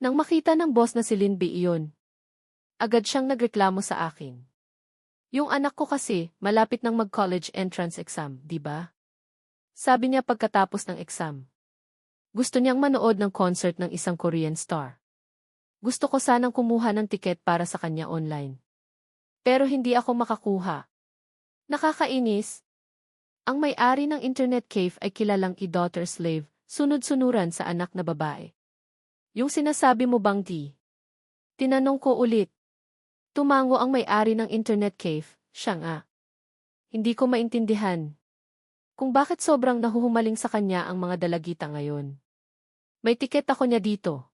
Nang makita ng boss na si Linbei iyon, agad siyang nagreklamo sa akin. Yung anak ko kasi, malapit nang mag-college entrance exam, di ba? Sabi niya pagkatapos ng exam. Gusto niyang manood ng concert ng isang Korean star. Gusto ko sanang kumuha ng tiket para sa kanya online. Pero hindi ako makakuha. Nakakainis. Ang may-ari ng internet cave ay kilalang i-daughter slave, sunod-sunuran sa anak na babae. Yung sinasabi mo bang di? Tinanong ko ulit. Tumango ang may-ari ng internet cave, siya nga. Hindi ko maintindihan kung bakit sobrang nahuhumaling sa kanya ang mga dalagita ngayon. May tiket ako niya dito.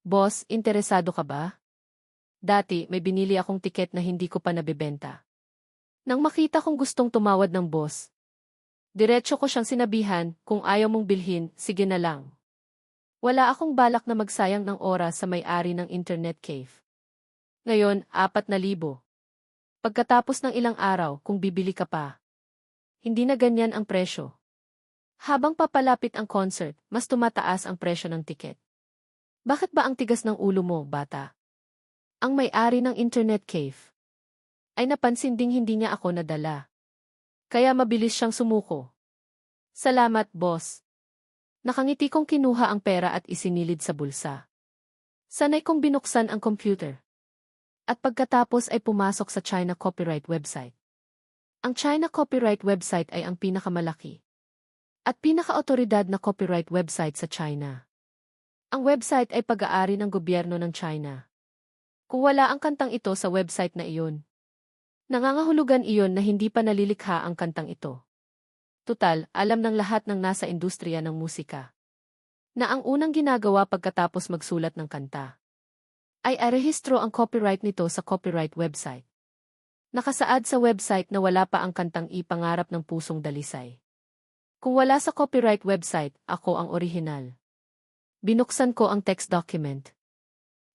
Boss, interesado ka ba? Dati, may binili akong tiket na hindi ko pa nabebenta. Nang makita kong gustong tumawad ng boss, diretso ko siyang sinabihan, kung ayaw mong bilhin, sige na lang. Wala akong balak na magsayang ng oras sa may-ari ng internet cave. Ngayon, 4,000. Pagkatapos ng ilang araw, kung bibili ka pa. Hindi na ganyan ang presyo. Habang papalapit ang concert, mas tumataas ang presyo ng tiket. Bakit ba ang tigas ng ulo mo, bata? Ang may-ari ng internet cave ay napansin ding hindi niya ako nadala. Kaya mabilis siyang sumuko. Salamat, boss. Nakangiti kong kinuha ang pera at isinilid sa bulsa. Sanay kong binuksan ang computer. At pagkatapos ay pumasok sa China Copyright website. Ang China Copyright website ay ang pinakamalaki at pinaka-otoridad na copyright website sa China. Ang website ay pag-aari ng gobyerno ng China. Kung wala ang kantang ito sa website na iyon, nangangahulugan iyon na hindi pa nalilikha ang kantang ito. Tutal, alam ng lahat ng nasa industriya ng musika na ang unang ginagawa pagkatapos magsulat ng kanta ay arehistro ang copyright nito sa copyright website. Nakasaad sa website na wala pa ang kantang ipangarap ng pusong dalisay. Kung wala sa copyright website, ako ang orihinal. Binuksan ko ang text document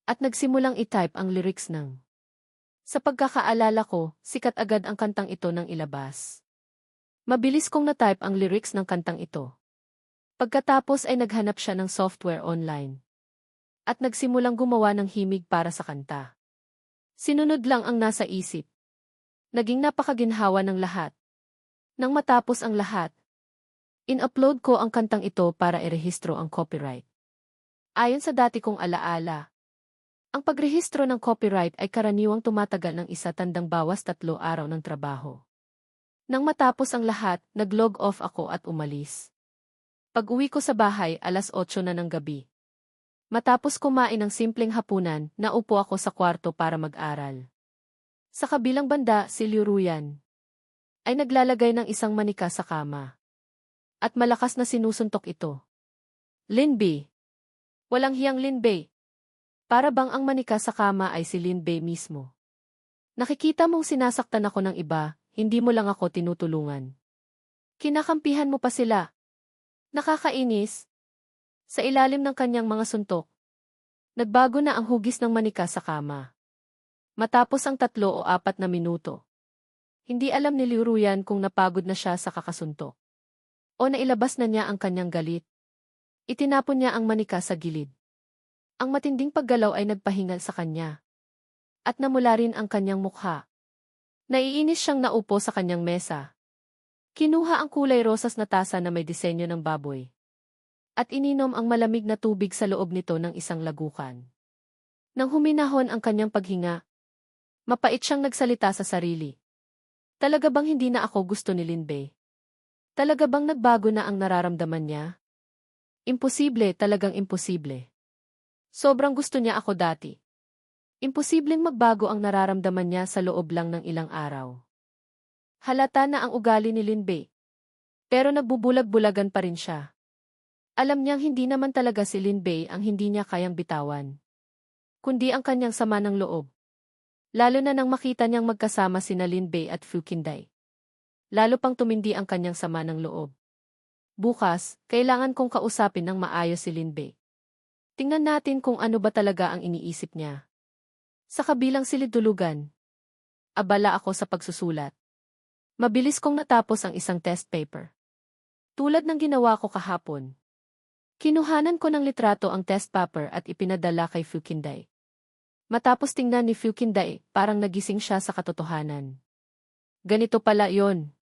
at nagsimulang i-type ang lyrics ng. Sa pagkakaalala ko, sikat agad ang kantang ito nang ilabas. Mabilis kong na-type ang lyrics ng kantang ito. Pagkatapos ay naghanap siya ng software online at nagsimulang gumawa ng himig para sa kanta. Sinunod lang ang nasa isip. Naging napakaginhawa ng lahat. Nang matapos ang lahat, in-upload ko ang kantang ito para irehistro ang copyright. Ayon sa dati kong alaala, ang pagrehistro ng copyright ay karaniwang tumatagal ng 1 tandang bawas 3 araw ng trabaho. Nang matapos ang lahat, nag-log off ako at umalis. Pag-uwi ko sa bahay, 8:00 na ng gabi. Matapos kumain ng simpleng hapunan, naupo ako sa kwarto para mag-aral. Sa kabilang banda, si Liu Ruyan ay naglalagay ng isang manika sa kama. At malakas na sinusuntok ito. Lin Bei. Walang hiyang Lin Bei. Para bang ang manika sa kama ay si Lin Bei mismo. Nakikita mong sinasaktan ako ng iba, hindi mo lang ako tinutulungan. Kinakampihan mo pa sila. Nakakainis. Sa ilalim ng kanyang mga suntok, nagbago na ang hugis ng manika sa kama. Matapos ang 3 o 4 na minuto. Hindi alam ni Liu Ruyan kung napagod na siya sa kakasuntok. O nailabas na niya ang kanyang galit. Itinapon niya ang manika sa gilid. Ang matinding paggalaw ay nagpahingal sa kanya. At namula rin ang kanyang mukha. Naiinis siyang naupo sa kanyang mesa. Kinuha ang kulay rosas na tasa na may disenyo ng baboy. At ininom ang malamig na tubig sa loob nito ng isang lagukan. Nang huminahon ang kanyang paghinga, mapait siyang nagsalita sa sarili. Talaga bang hindi na ako gusto ni Lin Bei? Talaga bang nagbago na ang nararamdaman niya? Imposible, talagang imposible. Sobrang gusto niya ako dati. Imposibleng magbago ang nararamdaman niya sa loob lang ng ilang araw. Halata na ang ugali ni Lin Bei. Pero nagbubulag-bulagan pa rin siya. Alam niyang hindi naman talaga si Lin Bei ang hindi niya kayang bitawan, kundi ang kanyang sama ng loob. Lalo na nang makita niyang magkasama sina Lin Bei at Fu Qinday. Lalo pang tumindi ang kanyang sama ng loob. Bukas, kailangan kong kausapin ng maayos si Lin Bei. Tingnan natin kung ano ba talaga ang iniisip niya. Sa kabilang silid-dulugan, abala ako sa pagsusulat. Mabilis kong natapos ang isang test paper. Tulad ng ginawa ko kahapon. Kinuhanan ko ng litrato ang test paper at ipinadala kay Fu Qinday. Matapos tingnan ni Fu Qinday, parang nagising siya sa katotohanan. Ganito pala yon.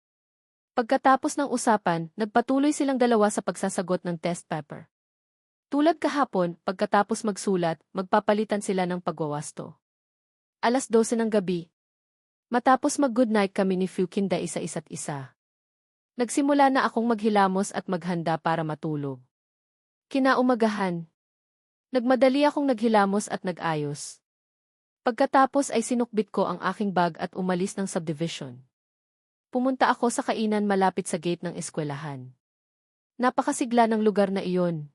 Pagkatapos ng usapan, nagpatuloy silang dalawa sa pagsasagot ng test paper. Tulad kahapon, pagkatapos magsulat, magpapalitan sila ng pagwawasto. 12:00 ng gabi. Matapos mag-goodnight kami ni Fu Qinday sa isa't isa. Nagsimula na akong maghilamos at maghanda para matulog. Kinaumagahan. Nagmadali akong naghilamos at nag-ayos. Pagkatapos ay sinukbit ko ang aking bag at umalis ng subdivision. Pumunta ako sa kainan malapit sa gate ng eskwelahan. Napakasigla ng lugar na iyon.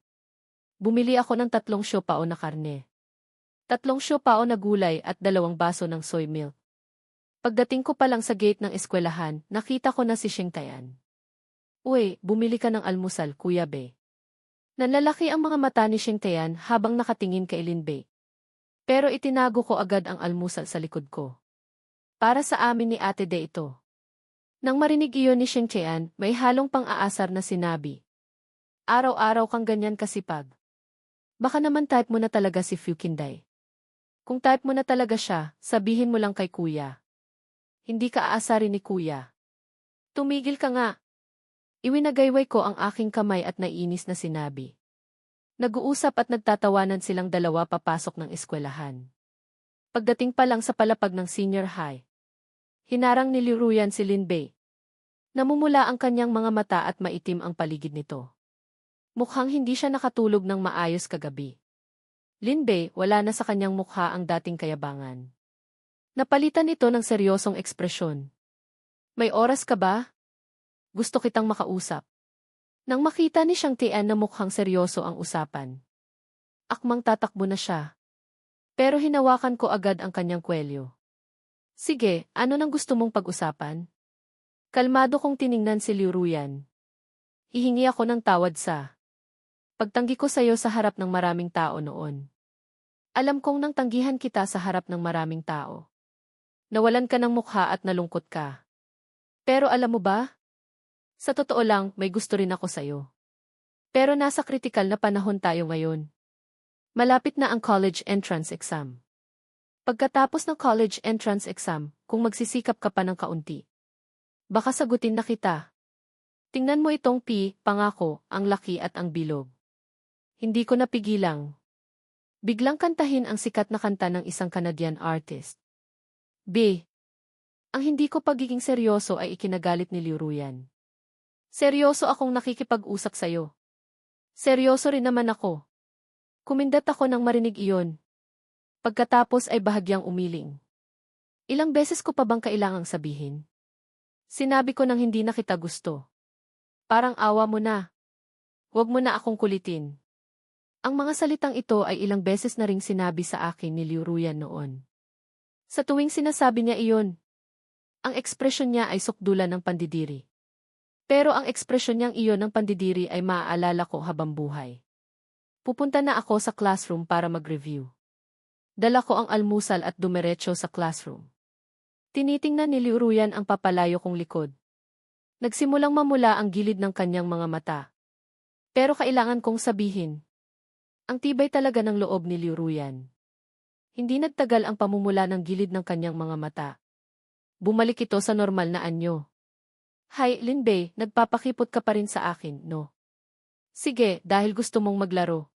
Bumili ako ng 3 siopao na karne, 3 siopao na gulay at 2 baso ng soy milk. Pagdating ko pa lang sa gate ng eskwelahan, nakita ko na si Sheng Tayan. Uy, bumili ka ng almusal, Kuya Bei. Nanlalaki ang mga mata ni Sheng Tayan habang nakatingin kay Lin Bei. Pero itinago ko agad ang almusal sa likod ko. Para sa amin ni Ate De ito. Nang marinig iyon ni Sheng Tayan, may halong pang-aasar na sinabi. Araw-araw kang ganyan kasipag. Baka naman type mo na talaga si Fu Qinday. Kung type mo na talaga siya, sabihin mo lang kay Kuya. Hindi ka aasarin ni Kuya. Tumigil ka nga. Iwinagayway ko ang aking kamay at naiinis na sinabi. Nag-uusap at nagtatawanan silang dalawa papasok ng eskwelahan. Pagdating pa lang sa palapag ng senior high, hinarang ni Liu Ruyan si Lin Bei. Namumula ang kanyang mga mata at maitim ang paligid nito. Mukhang hindi siya nakatulog ng maayos kagabi. Linbei, wala na sa kanyang mukha ang dating kayabangan. Napalitan ito ng seryosong ekspresyon. May oras ka ba? Gusto kitang makausap. Nang makita ni Xiang Tian na mukhang seryoso ang usapan. Akmang tatakbo na siya. Pero hinawakan ko agad ang kanyang kwelyo. Sige, ano nang gusto mong pag-usapan? Kalmado kong tiningnan si Liu Ruyan. Hihingi ako ng tawad sa pagtanggi ko sa iyo sa harap ng maraming tao noon. Alam kong nang tanggihan kita sa harap ng maraming tao. Nawalan ka ng mukha at nalungkot ka. Pero alam mo ba? Sa totoo lang, may gusto rin ako sa'yo. Pero nasa kritikal na panahon tayo ngayon. Malapit na ang college entrance exam. Pagkatapos ng college entrance exam, kung magsisikap ka pa ng kaunti, baka sagutin na kita. Tingnan mo itong P, pangako, ang laki at ang bilog. Hindi ko napigilang. Biglang kantahin ang sikat na kanta ng isang Canadian artist. B. Ang hindi ko pagiging seryoso ay ikinagalit ni Liu Ruyan. Seryoso akong nakikipag-usap sa'yo. Seryoso rin naman ako. Kumindat ako nang marinig iyon. Pagkatapos ay bahagyang umiling. Ilang beses ko pa bang kailangang sabihin? Sinabi ko nang hindi na kita gusto. Parang awa mo na. Huwag mo na akong kulitin. Ang mga salitang ito ay ilang beses na ring sinabi sa akin ni Liu Ruyan noon. Sa tuwing sinasabi niya iyon, ang ekspresyon niya ay sukdulan ng pandidiri. Pero ang ekspresyon niyang iyon ng pandidiri ay maaalala ko habang buhay. Pupunta na ako sa classroom para mag-review. Dala ko ang almusal at dumiretso sa classroom. Tinitingnan ni Liu Ruyan ang papalayo kong likod. Nagsimulang mamula ang gilid ng kanyang mga mata. Pero kailangan kong sabihin. Ang tibay talaga ng loob ni Liu Ruyan. Hindi nagtagal ang pamumula ng gilid ng kanyang mga mata. Bumalik ito sa normal na anyo. Hi, Linbei, nagpapakipot ka pa rin sa akin, no? Sige, dahil gusto mong maglaro.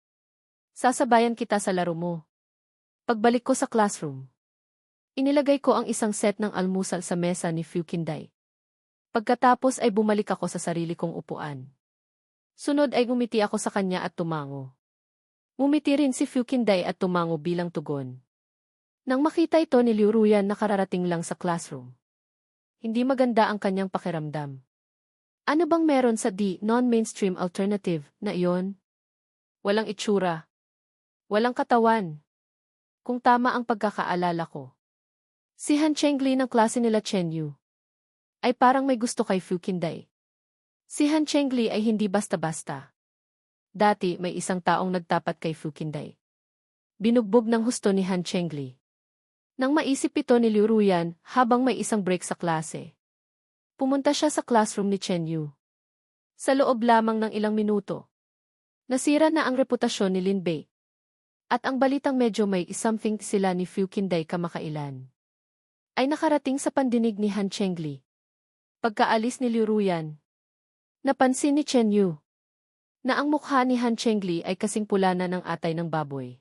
Sasabayan kita sa laro mo. Pagbalik ko sa classroom, inilagay ko ang isang set ng almusal sa mesa ni Fu Qinday. Pagkatapos ay bumalik ako sa sarili kong upuan. Sunod ay ngumiti ako sa kanya at tumango. Ngumiti rin si Fu Qinday at tumango bilang tugon. Nang makita ito ni Liu Ruyan na kararating lang sa classroom, hindi maganda ang kanyang pakiramdam. Ano bang meron sa non-mainstream alternative na iyon? Walang itsura. Walang katawan. Kung tama ang pagkakaalala ko. Si Han Chengli ng klase nila Chen Yu ay parang may gusto kay Fu Qinday. Si Han Chengli ay hindi basta-basta. Dati may isang taong nagtapat kay Fu Qinday. Binugbog ng husto ni Han Chengli. Nang maisip ito ni Liu Ruyan habang may isang break sa klase. Pumunta siya sa classroom ni Chen Yu. Sa loob lamang ng ilang minuto, nasira na ang reputasyon ni Linbei. At ang balitang medyo may something sila ni Fu Qinday kamakailan ay nakarating sa pandinig ni Han Chengli. Pagkaalis ni Liu Ruyan, napansin ni Chen Yu na ang mukha ni Han Chengli ay kasing pula na ng atay ng baboy.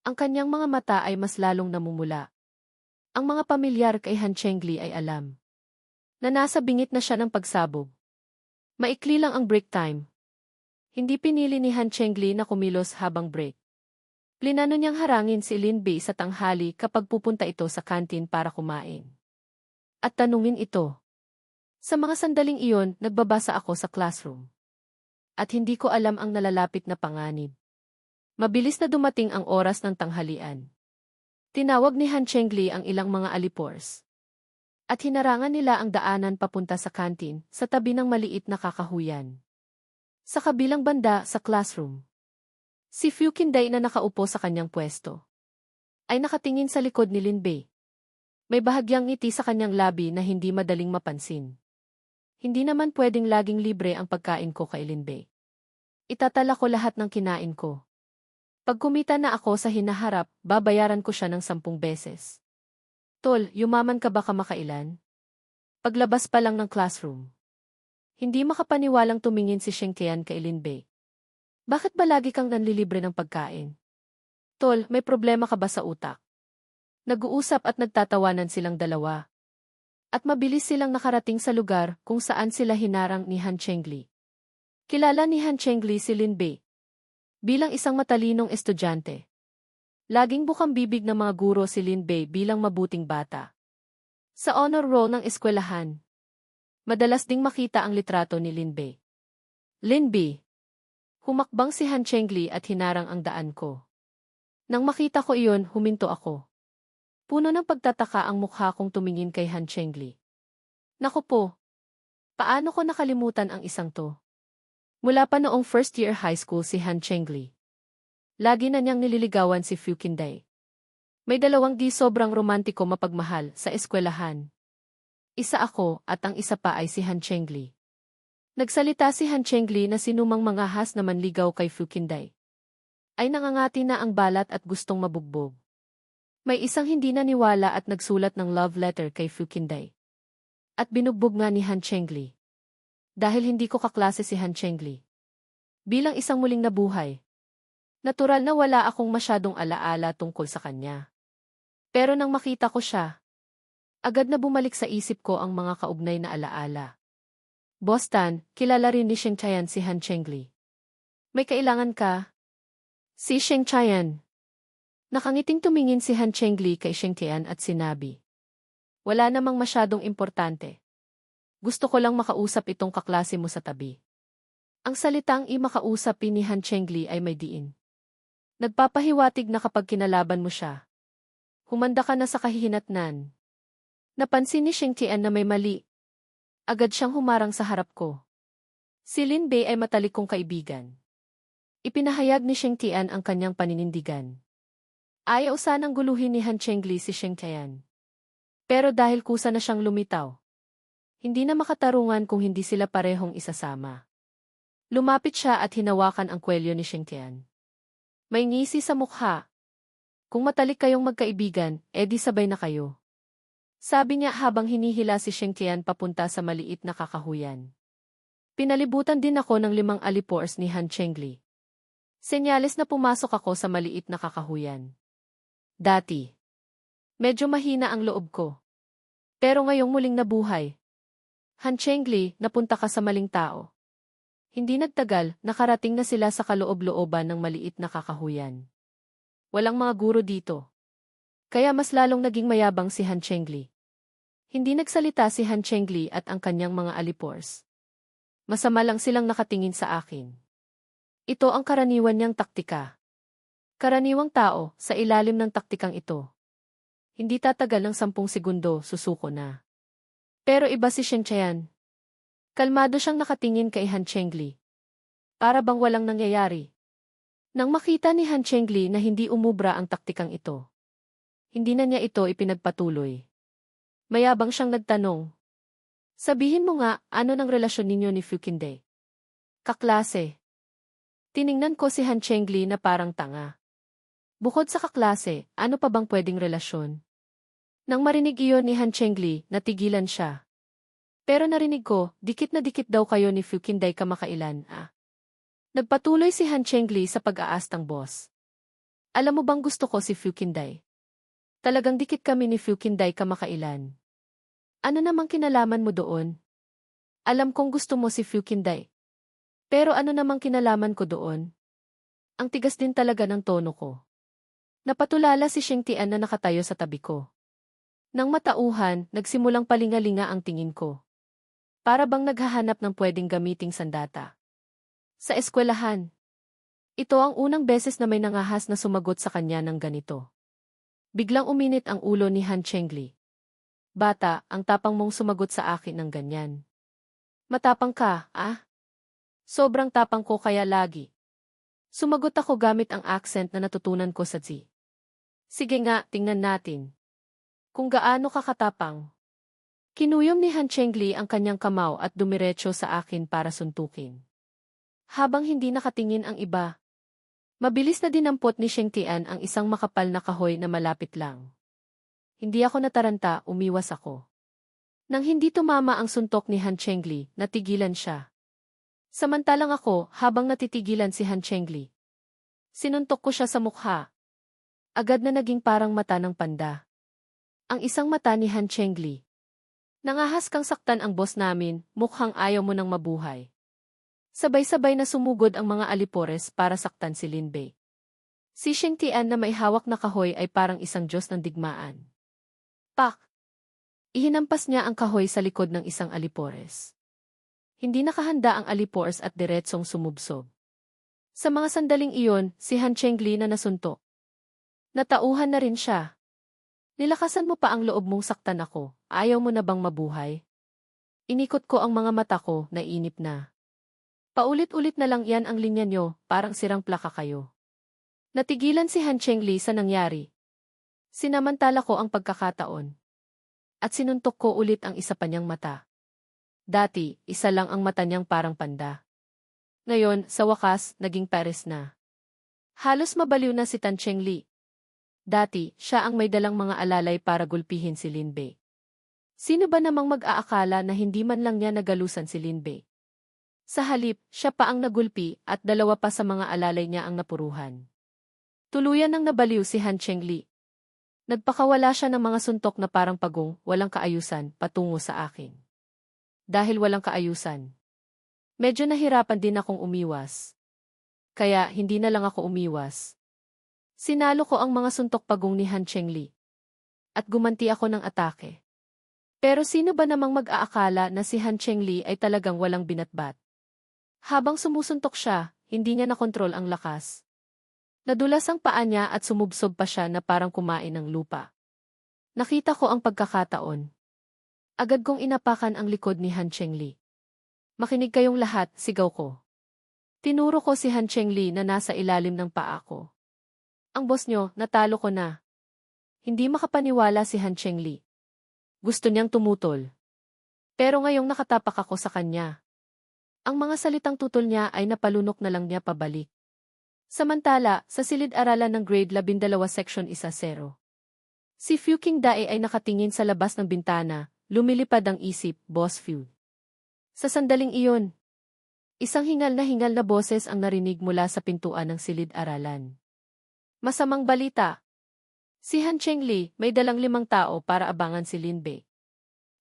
Ang kanyang mga mata ay mas lalong namumula. Ang mga pamilyar kay Han Chengli ay alam na nasa bingit na siya ng pagsabog. Maikli lang ang break time. Hindi pinili ni Han Chengli na kumilos habang break. Plinano niyang harangin si Linbei sa tanghali kapag pupunta ito sa kantin para kumain. At tanungin ito. Sa mga sandaling iyon, nagbabasa ako sa classroom. At hindi ko alam ang nalalapit na panganib. Mabilis na dumating ang oras ng tanghalian. Tinawag ni Han Chengli ang ilang mga alipors. At hinarangan nila ang daanan papunta sa kantin sa tabi ng maliit na kakahuyan. Sa kabilang banda sa classroom, si Fu Qinday na nakaupo sa kanyang pwesto ay nakatingin sa likod ni Linbei. May bahagyang ngiti sa kanyang labi na hindi madaling mapansin. Hindi naman pwedeng laging libre ang pagkain ko kay Linbei. Itatala ko lahat ng kinain ko. Pag kumita na ako sa hinaharap, babayaran ko siya ng 10 beses. Tol, yumaman ka ba kamakailan? Paglabas pa lang ng classroom. Hindi makapaniwalang tumingin si Xiang Tian kay Linbei. Bakit ba lagi kang nanlilibre ng pagkain? Tol, may problema ka ba sa utak? Nag-uusap at nagtatawanan silang dalawa. At mabilis silang nakarating sa lugar kung saan sila hinarang ni Han Chengli. Kilala ni Han Chengli si Lin Bei bilang isang matalinong estudyante. Laging bukang bibig ng mga guro si Lin Bei bilang mabuting bata. Sa honor roll ng eskwelahan, madalas ding makita ang litrato ni Lin Bei. Lin Bei. Humakbang si Han Chengli at hinarang ang daan ko. Nang makita ko iyon, huminto ako. Puno ng pagtataka ang mukha kong tumingin kay Han Chengli. Naku po, paano ko nakalimutan ang isang to? Mula pa noong first year high school si Han Chengli. Lagi na niyang nililigawan si Fu Qinday. May dalawang di sobrang romantiko mapagmahal sa eskwelahan. Isa ako at ang isa pa ay si Han Chengli. Nagsalita si Han Chengli na sinumang mangahas na manligaw kay Fu Qinday ay nangangati na ang balat at gustong mabugbog. May isang hindi naniwala at nagsulat ng love letter kay Fu Qinday. At binugbog nga ni Han Chengli. Dahil hindi ko kaklase si Han Chengli. Bilang isang muling nabuhay, natural na wala akong masyadong alaala tungkol sa kanya. Pero nang makita ko siya, agad na bumalik sa isip ko ang mga kaugnay na alaala. Boston, kilala rin ni Sheng Chayan si Han Chengli. May kailangan ka? Si Sheng Chayan. Nakangiting tumingin si Han Chengli kay Sheng Tian at sinabi, "Wala namang masyadong importante. Gusto ko lang makausap itong kaklase mo sa tabi." Ang salitang makausap ni Han Chengli ay may diin. Nagpapahiwatig na kapag kinalaban mo siya, humanda ka na sa kahihinatnan. Napansin ni Sheng Tian na may mali. Agad siyang humarang sa harap ko. Si Lin Bei ay matalik kong kaibigan. Ipinahayag ni Sheng Tian ang kanyang paninindigan. Ayaw sanang guluhin ni Han Chengli si Sheng Tian. Pero dahil kusa na siyang lumitaw, hindi na makatarungan kung hindi sila parehong isasama. Lumapit siya at hinawakan ang kwelyo ni Sheng Tian. May ngisi sa mukha. Kung matalik kayong magkaibigan, edi sabay na kayo. Sabi niya habang hinihila si Sheng Tian papunta sa maliit na kakahuyan. Pinalibutan din ako ng 5 alipores ni Han Chengli. Senyales na pumasok ako sa maliit na kakahuyan. Dati, medyo mahina ang loob ko. Pero ngayong muling nabuhay. Han Chengli, napunta ka sa maling tao. Hindi nagtagal, nakarating na sila sa kaloob-looban ng maliit na kakahuyan. Walang mga guro dito. Kaya mas lalong naging mayabang si Han Chengli. Hindi nagsalita si Han Chengli at ang kanyang mga alipores. Masama lang silang nakatingin sa akin. Ito ang karaniwan niyang taktika. Karaniwang tao, sa ilalim ng taktikang ito. Hindi tatagal ng 10 segundo, susuko na. Pero iba si Sheng Chayan. Kalmado siyang nakatingin kay Han Chengli. Para bang walang nangyayari. Nang makita ni Han Chengli na hindi umubra ang taktikang ito, hindi na niya ito ipinagpatuloy. Mayabang siyang nagtanong. Sabihin mo nga, ano ng relasyon ninyo ni Fu Qinday? Kaklase. Tiningnan ko si Han Chengli na parang tanga. Bukod sa kaklase, ano pa bang pwedeng relasyon? Nang marinig iyon ni Han Chengli, natigilan siya. Pero narinig ko, dikit na dikit daw kayo ni Fu Qinday kamakailan, ah. Nagpatuloy si Han Chengli sa pag-aastang boss. Alam mo bang gusto ko si Fu Qinday? Talagang dikit kami ni Fu Qinday kamakailan. Ano namang kinalaman mo doon? Alam kong gusto mo si Fu Qinday. Pero ano namang kinalaman ko doon? Ang tigas din talaga ng tono ko. Napatulala si Sheng Tian na nakatayo sa tabi ko. Nang matauhan, nagsimulang palingalinga ang tingin ko. Para bang naghahanap ng pwedeng gamiting sandata. Sa eskwelahan. Ito ang unang beses na may nangahas na sumagot sa kanya ng ganito. Biglang uminit ang ulo ni Han Chengli. Bata, ang tapang mong sumagot sa akin ng ganyan. Matapang ka, ah? Sobrang tapang ko kaya lagi. Sumagot ako gamit ang accent na natutunan ko sa Z. Sige nga, tingnan natin. Kung gaano ka katapang. Kinuyom ni Han Chengli ang kanyang kamao at dumiretso sa akin para suntukin. Habang hindi nakatingin ang iba, mabilis na dinampot ni Sheng Tian ang isang makapal na kahoy na malapit lang. Hindi ako nataranta, umiwas ako. Nang hindi tumama ang suntok ni Han Chengli, natigilan siya. Samantalang ako, habang natitigilan si Han Chengli, sinuntok ko siya sa mukha. Agad na naging parang mata ng panda. Ang isang mata ni Han Chengli. Nangahas kang saktan ang boss namin, mukhang ayaw mo nang mabuhay. Sabay-sabay na sumugod ang mga alipores para saktan si Linbei. Si Sheng Tian na may hawak na kahoy ay parang isang Diyos ng digmaan. Pak! Ihinampas niya ang kahoy sa likod ng isang alipores. Hindi nakahanda ang alipores at diretsong sumubsob. Sa mga sandaling iyon, si Han Chengli na nasuntok. Natauhan na rin siya. Nilakasan mo pa ang loob mong saktan ako, ayaw mo na bang mabuhay? Inikot ko ang mga mata ko, nainip na. Paulit-ulit na lang yan ang linya nyo, parang sirang plaka kayo. Natigilan si Han Chengli sa nangyari. Sinamantala ko ang pagkakataon. At sinuntok ko ulit ang isa pa niyang mata. Dati, isa lang ang mata niyang parang panda. Ngayon, sa wakas, naging pares na. Halos mabaliw na si Tan Chengli. Dati, siya ang may dalang mga alalay para gulpihin si Linbei. Sino ba namang mag-aakala na hindi man lang niya nagalusan si Linbei? Sa halip, siya pa ang nagulpi at dalawa pa sa mga alalay niya ang napuruhan. Tuluyan nang nabaliw si Han Chengli. Nagpakawala siya ng mga suntok na parang pagong, walang kaayusan, patungo sa akin. Dahil walang kaayusan. Medyo nahirapan din akong umiwas. Kaya, hindi na lang ako umiwas. Sinalo ko ang mga suntok pagong ni Han Chengli. At gumanti ako ng atake. Pero sino ba namang mag-aakala na si Han Chengli ay talagang walang binatbat? Habang sumusuntok siya, hindi niya nakontrol ang lakas. Nadulas ang paa niya at sumubsob pa siya na parang kumain ng lupa. Nakita ko ang pagkakataon. Agad kong inapakan ang likod ni Han Chengli. Makinig kayong lahat, sigaw ko. Tinuro ko si Han Chengli na nasa ilalim ng paa ko. Ang boss nyo, natalo ko na. Hindi makapaniwala si Han Chengli. Gusto niyang tumutol. Pero ngayong nakatapak ako sa kanya. Ang mga salitang tutol niya ay napalunok na lang niya pabalik. Samantala, sa silid-aralan ng grade 12 section 1-0. Si Fu Qingdai ay nakatingin sa labas ng bintana, lumilipad ang isip, Boss Fu. Sa sandaling iyon, isang hingal na boses ang narinig mula sa pintuan ng silid-aralan. Masamang balita. Si Han Chengli may dalang 5 tao para abangan si Linbei.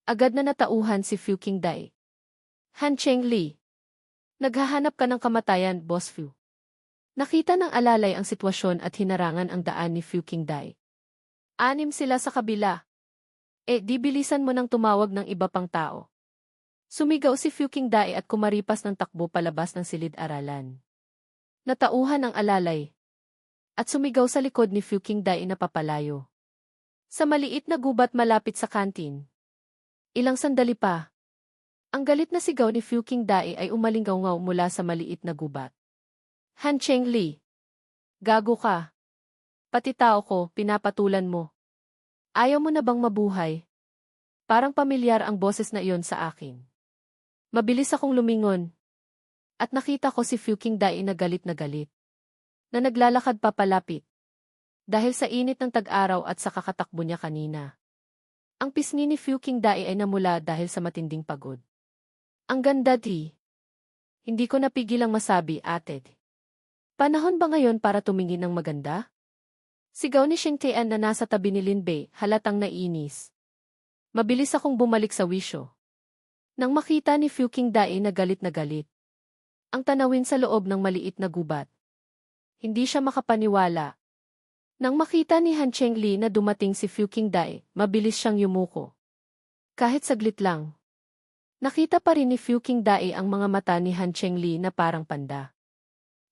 Agad na natauhan si Fu Qingdai. Han Chengli. Naghahanap ka ng kamatayan, Boss Fu. Nakita ng alalay ang sitwasyon at hinarangan ang daan ni Fu Qingdai. 6 sila sa kabila. Di bilisan mo nang tumawag ng iba pang tao. Sumigaw si Fu Qingdai at kumaripas ng takbo palabas ng silid-aralan. Natauhan ang alalay. At sumigaw sa likod ni Fu Qingdai na papalayo. Sa maliit na gubat malapit sa kantin. Ilang sandali pa. Ang galit na sigaw ni Fu Qingdai ay umalinggaw mula sa maliit na gubat. Han Chengli. Gago ka. Pati tao ko, pinapatulan mo. Ayaw mo na bang mabuhay? Parang pamilyar ang boses na iyon sa akin. Mabilis akong lumingon. At nakita ko si Fu Qingdai na galit na naglalakad papalapit. Dahil sa init ng tag-araw at sa kakatakbo niya kanina. Ang pisngi ni Fu Qingdai ay namula dahil sa matinding pagod. Ang ganda di. Hindi ko napigilang masabi, ate. Panahon ba ngayon para tumingin ng maganda? Sigaw ni Sheng Tian na nasa tabi ni Linbei, halatang nainis. Mabilis akong bumalik sa wisyo. Nang makita ni Fu Qingdai na galit, ang tanawin sa loob ng maliit na gubat. Hindi siya makapaniwala. Nang makita ni Han Chengli na dumating si Fu Qingdai, mabilis siyang yumuko. Kahit saglit lang. Nakita pa rin ni Fu Qingdai ang mga mata ni Han Chengli na parang panda.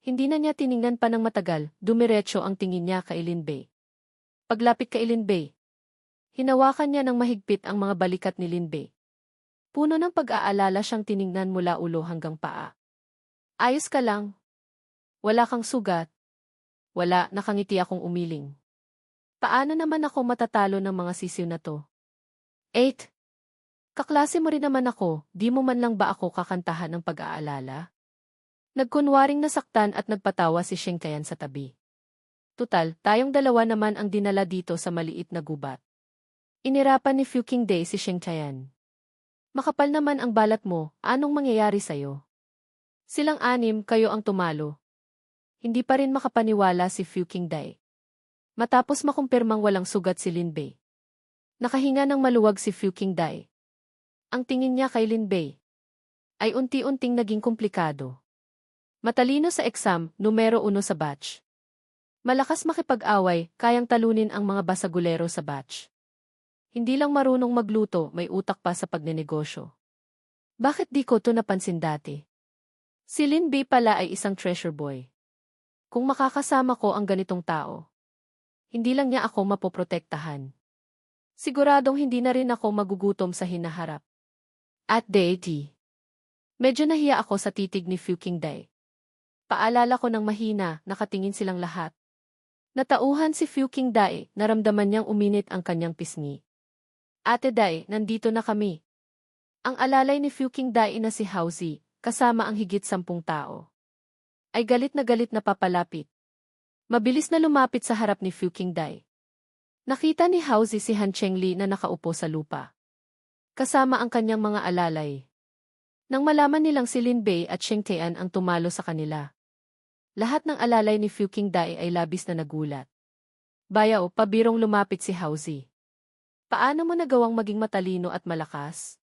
Hindi na niya tiningnan pa ng matagal, dumiretso ang tingin niya kay Linbei. Paglapit kay Linbei, hinawakan niya ng mahigpit ang mga balikat ni Linbei. Puno ng pag-aalala siyang tiningnan mula ulo hanggang paa. Ayos ka lang? Wala kang sugat? Wala, nakangiti akong umiling. Paano naman ako matatalo ng mga sisiw na to? 8. Kaklase mo rin naman ako, di mo man lang ba ako kakantahan ng pag-aalala? Nagkunwaring nasaktan at nagpatawa si Sheng Tian sa tabi. Tutal, tayong dalawa naman ang dinala dito sa maliit na gubat. Inirapan ni Fu Qingdai si Sheng Tian. Makapal naman ang balat mo, anong mangyayari sa'yo? Silang 6, kayo ang tumalo. Hindi pa rin makapaniwala si Fu Qingdai. Matapos makumpirmang walang sugat si Linbei. Nakahinga ng maluwag si Fu Qingdai. Ang tingin niya kay Lin Bei ay unti-unting naging komplikado. Matalino sa exam, numero 1 sa batch. Malakas makipag-away, kayang talunin ang mga basagulero sa batch. Hindi lang marunong magluto, may utak pa sa pagnenegosyo. Bakit di ko to napansin dati? Si Lin Bei pala ay isang treasure boy. Kung makakasama ko ang ganitong tao, hindi lang niya ako mapoprotektahan. Siguradong hindi na rin ako magugutom sa hinaharap. At deity. Medyo nahiya ako sa titig ni Fu Qingdai. Paalala ko ng mahina, nakatingin silang lahat. Natauhan si Fu Qingdai, naramdaman niyang uminit ang kanyang pisngi. Ate Dai, nandito na kami. Ang alalay ni Fu Qingdai na si Haozi, kasama ang higit 10 tao, ay galit na papalapit. Mabilis na lumapit sa harap ni Fu Qingdai. Nakita ni Haozi si Han Chengli na nakaupo sa lupa, kasama ang kanyang mga alalay. Nang malaman nilang si Lin Bei at Sheng Tian ang tumalo sa kanila, lahat ng alalay ni Fu Qingdai ay labis na nagulat. Bayaw, pabirong lumapit si Haozi. Paano mo nagawang maging matalino at malakas?